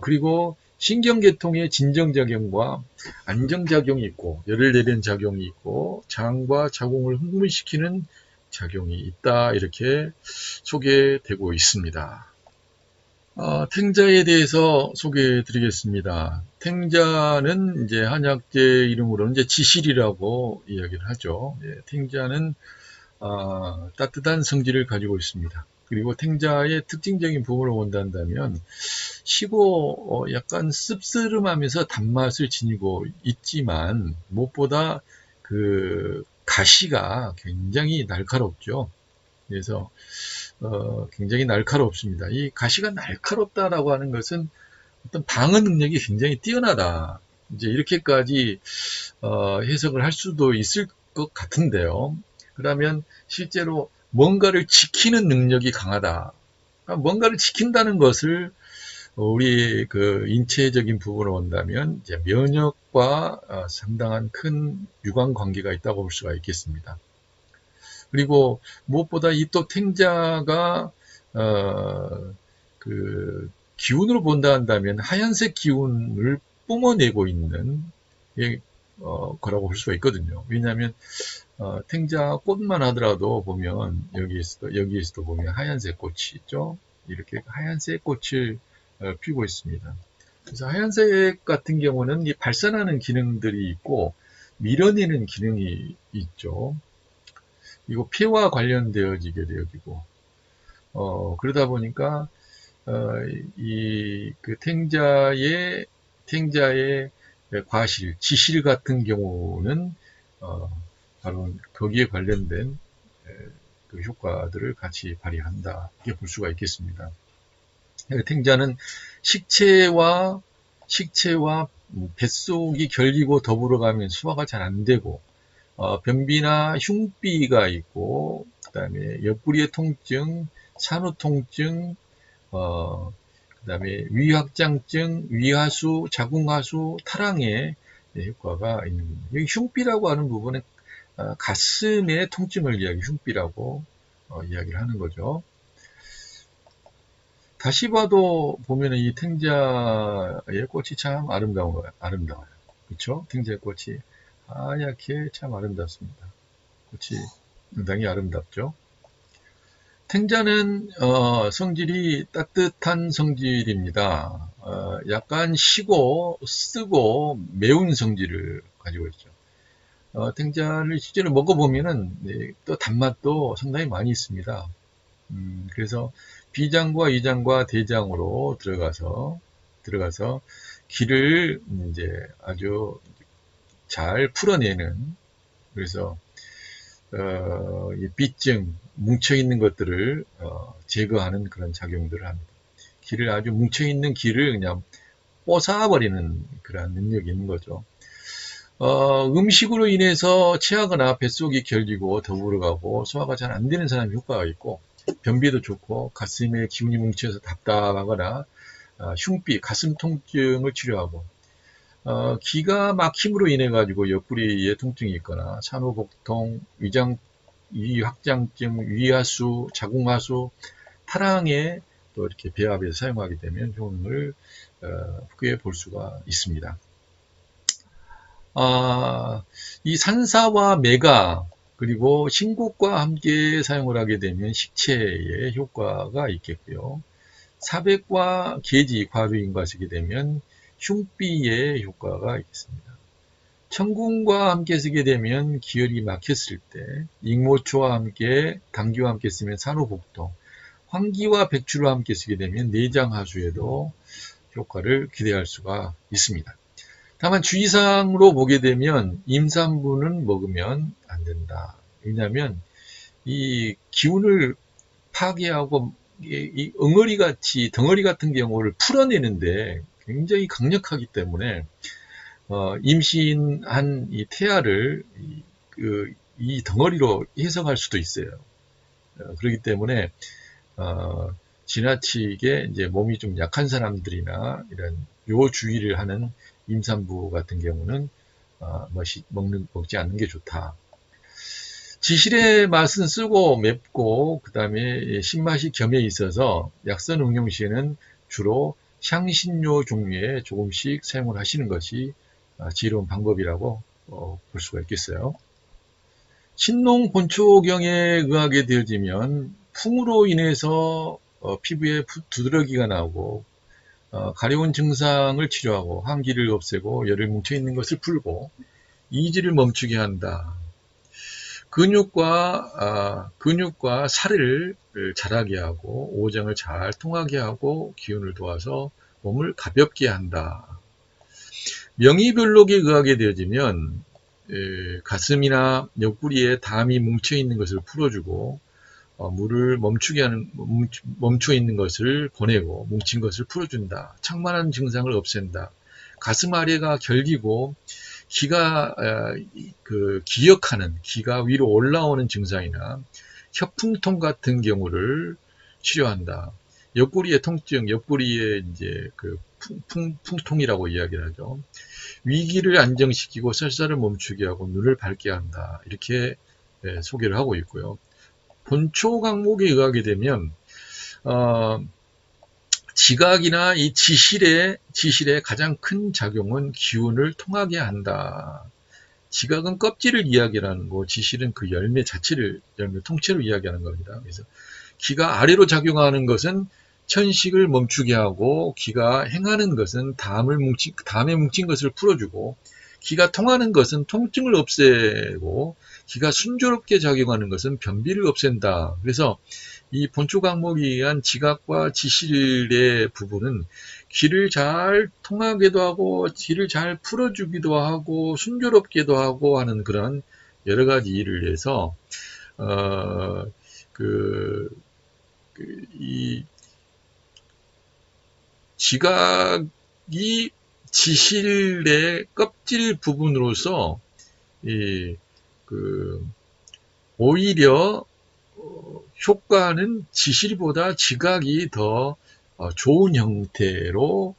그리고 신경계통의 진정작용과 안정작용이 있고 열을 내리는 작용이 있고 장과 자궁을 흥분시키는 작용이 있다. 이렇게 소개되고 있습니다. 탱자에 대해서 소개해 드리겠습니다. 탱자는 이제 한약재 이름으로는 이제 지실이라고 이야기를 하죠. 탱자는 따뜻한 성질을 가지고 있습니다. 그리고 탱자의 특징적인 부분을 본다면 시고 약간 씁쓸음하면서 단맛을 지니고 있지만 무엇보다 그 가시가 굉장히 날카롭죠. 그래서 굉장히 날카롭습니다. 이 가시가 날카롭다라고 하는 것은 어떤 방어 능력이 굉장히 뛰어나다. 이제 이렇게까지 해석을 할 수도 있을 것 같은데요. 그러면 실제로 뭔가를 지키는 능력이 강하다. 그러니까 뭔가를 지킨다는 것을 우리 그 인체적인 부분으로 본다면 이제 면역과 상당한 큰 유관 관계가 있다고 볼 수가 있겠습니다. 그리고 무엇보다 이 또 탱자가 그 기운으로 본다 한다면 하얀색 기운을 뿜어내고 있는 거라고 볼 수가 있거든요. 왜냐하면 탱자 꽃만 하더라도 보면 여기에서도 보면 하얀색 꽃이 있죠. 이렇게 하얀색 꽃을 피우고 있습니다. 그래서 하얀색 같은 경우는 이 발산하는 기능들이 있고 밀어내는 기능이 있죠. 그리고 폐와 관련되어지게 되어지고 그러다 보니까 이 그 탱자의 과실, 지실 같은 경우는 바로 거기에 관련된 그 효과들을 같이 발휘한다 이렇게 볼 수가 있겠습니다. 탱자는 식체와 뱃속이 결리고 더불어가면 소화가 잘 안 되고 변비나 흉비가 있고 그다음에 옆구리의 통증, 산후 통증, 그다음에 위확장증, 위하수, 자궁하수, 탈항에 효과가 있는 겁니다. 여기 흉비라고 하는 부분은 가슴의 통증을 흉비라고 이야기를 하는 거죠. 다시 봐도 보면은 이 탱자의 꽃이 참 아름다워요. 그렇죠? 탱자의 꽃이 하얗게 참 아름답습니다. 꽃이 상당히 아름답죠. 탱자는 성질이 따뜻한 성질입니다. 약간 시고 쓰고 매운 성질을 가지고 있죠. 탱자를 실제로 먹어보면은 또 단맛도 상당히 많이 있습니다. 그래서 비장과 위장과 대장으로 들어가서 기를 이제 아주 잘 풀어내는 그래서 이 비증 뭉쳐있는 것들을 제거하는 그런 작용들을 합니다. 기를 아주 뭉쳐있는 기를 그냥 뽀사버리는 그런 능력이 있는 거죠. 음식으로 인해서 체하거나 뱃속이 결리고 더불어가고 소화가 잘 안 되는 사람이 효과가 있고 변비도 좋고 가슴에 기운이 뭉쳐서 답답하거나 흉비, 가슴 통증을 치료하고 기가 막힘으로 인해 가지고 옆구리에 통증이 있거나 산후복통, 위확장증, 위하수, 자궁하수, 탈항에 또 이렇게 배합해서 사용하게 되면 효능을 크게 볼 수가 있습니다. 이 산사와 메가 그리고 신곡과 함께 사용을 하게 되면 식체의 효과가 있겠고요. 사백과 계지, 과부인과 쓰게 되면 흉비의 효과가 있습니다. 천궁과 함께 쓰게 되면 기혈이 막혔을 때, 익모초와 함께 당귀와 함께 쓰면 산후복통, 황기와 백주와 함께 쓰게 되면 내장하수에도 효과를 기대할 수가 있습니다. 다만 주의사항으로 보게 되면 임산부는 먹으면 안 된다. 왜냐하면 이 기운을 파괴하고 이 덩어리 같은 경우를 풀어내는데 굉장히 강력하기 때문에 임신한 이 태아를 이 덩어리로 해석할 수도 있어요. 그렇기 때문에 지나치게 이제 몸이 좀 약한 사람들이나 이런 요 주의를 하는 임산부 같은 경우는 먹지 않는 게 좋다. 지실의 맛은 쓰고 맵고 그 다음에 신맛이 겸해 있어서 약선 응용 시에는 주로 향신료 종류에 조금씩 사용을 하시는 것이 지혜로운 방법이라고 볼 수가 있겠어요. 신농 본초경에 의하게 되어지면 풍으로 인해서 피부에 두드러기가 나오고 가려운 증상을 치료하고 환기를 없애고 열을 뭉쳐있는 것을 풀고 이지를 멈추게 한다. 근육과 살을 자라게 하고 오장을 잘 통하게 하고 기운을 도와서 몸을 가볍게 한다. 명의별록에 의하게 되어지면 가슴이나 옆구리에 담이 뭉쳐 있는 것을 풀어주고 물을 멈춰 있는 것을 보내고 뭉친 것을 풀어준다. 창만한 증상을 없앤다. 가슴 아래가 결기고 기가 기가 위로 올라오는 증상이나 협풍통 같은 경우를 치료한다. 옆구리의 통증, 옆구리의 이제 풍통이라고 이야기를 하죠. 위기를 안정시키고 설사를 멈추게 하고 눈을 밝게 한다. 이렇게 소개를 하고 있고요. 본초 강목에 의하게 되면 지각이나 이 지실의 가장 큰 작용은 기운을 통하게 한다. 지각은 껍질을 이야기하는 거고 지실은 그 열매 통째로 이야기하는 겁니다. 그래서 기가 아래로 작용하는 것은 천식을 멈추게 하고 기가 행하는 것은 담에 뭉친 것을 풀어주고 기가 통하는 것은 통증을 없애고 기가 순조롭게 작용하는 것은 변비를 없앤다. 그래서 이 본초 강목에 의한 지각과 지실의 부분은 기를 잘 통하기도 하고 기를 잘 풀어주기도 하고 순조롭게도 하고 하는 그런 여러 가지 일을 해서 이 지각이 지실의 껍질 부분으로서 오히려 효과는 지실보다 지각이 더 좋은 형태로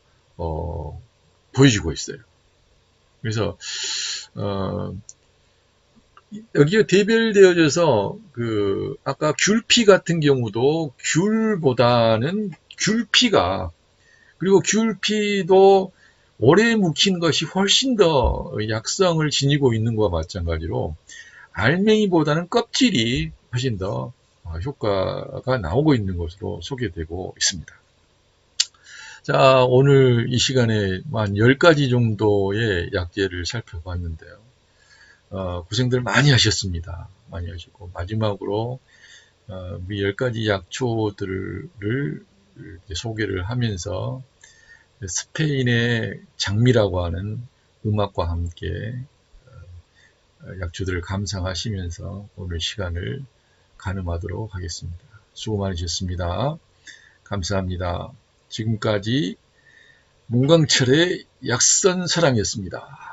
보여지고 있어요. 그래서 여기가 대별되어져서 아까 귤피 같은 경우도 귤피가 그리고 귤피도 오래 묵힌 것이 훨씬 더 약성을 지니고 있는 것과 마찬가지로 알맹이보다는 껍질이 훨씬 더 효과가 나오고 있는 것으로 소개되고 있습니다. 자, 오늘 이 시간에 한 10가지 정도의 약재를 살펴봤는데요. 고생들 많이 하셨습니다. 많이 하시고 마지막으로 우리 10가지 약초들을 소개를 하면서 스페인의 장미라고 하는 음악과 함께 약초들을 감상하시면서 오늘 시간을 가늠하도록 하겠습니다. 수고 많으셨습니다. 감사합니다. 지금까지 문광철의 약선사랑이었습니다.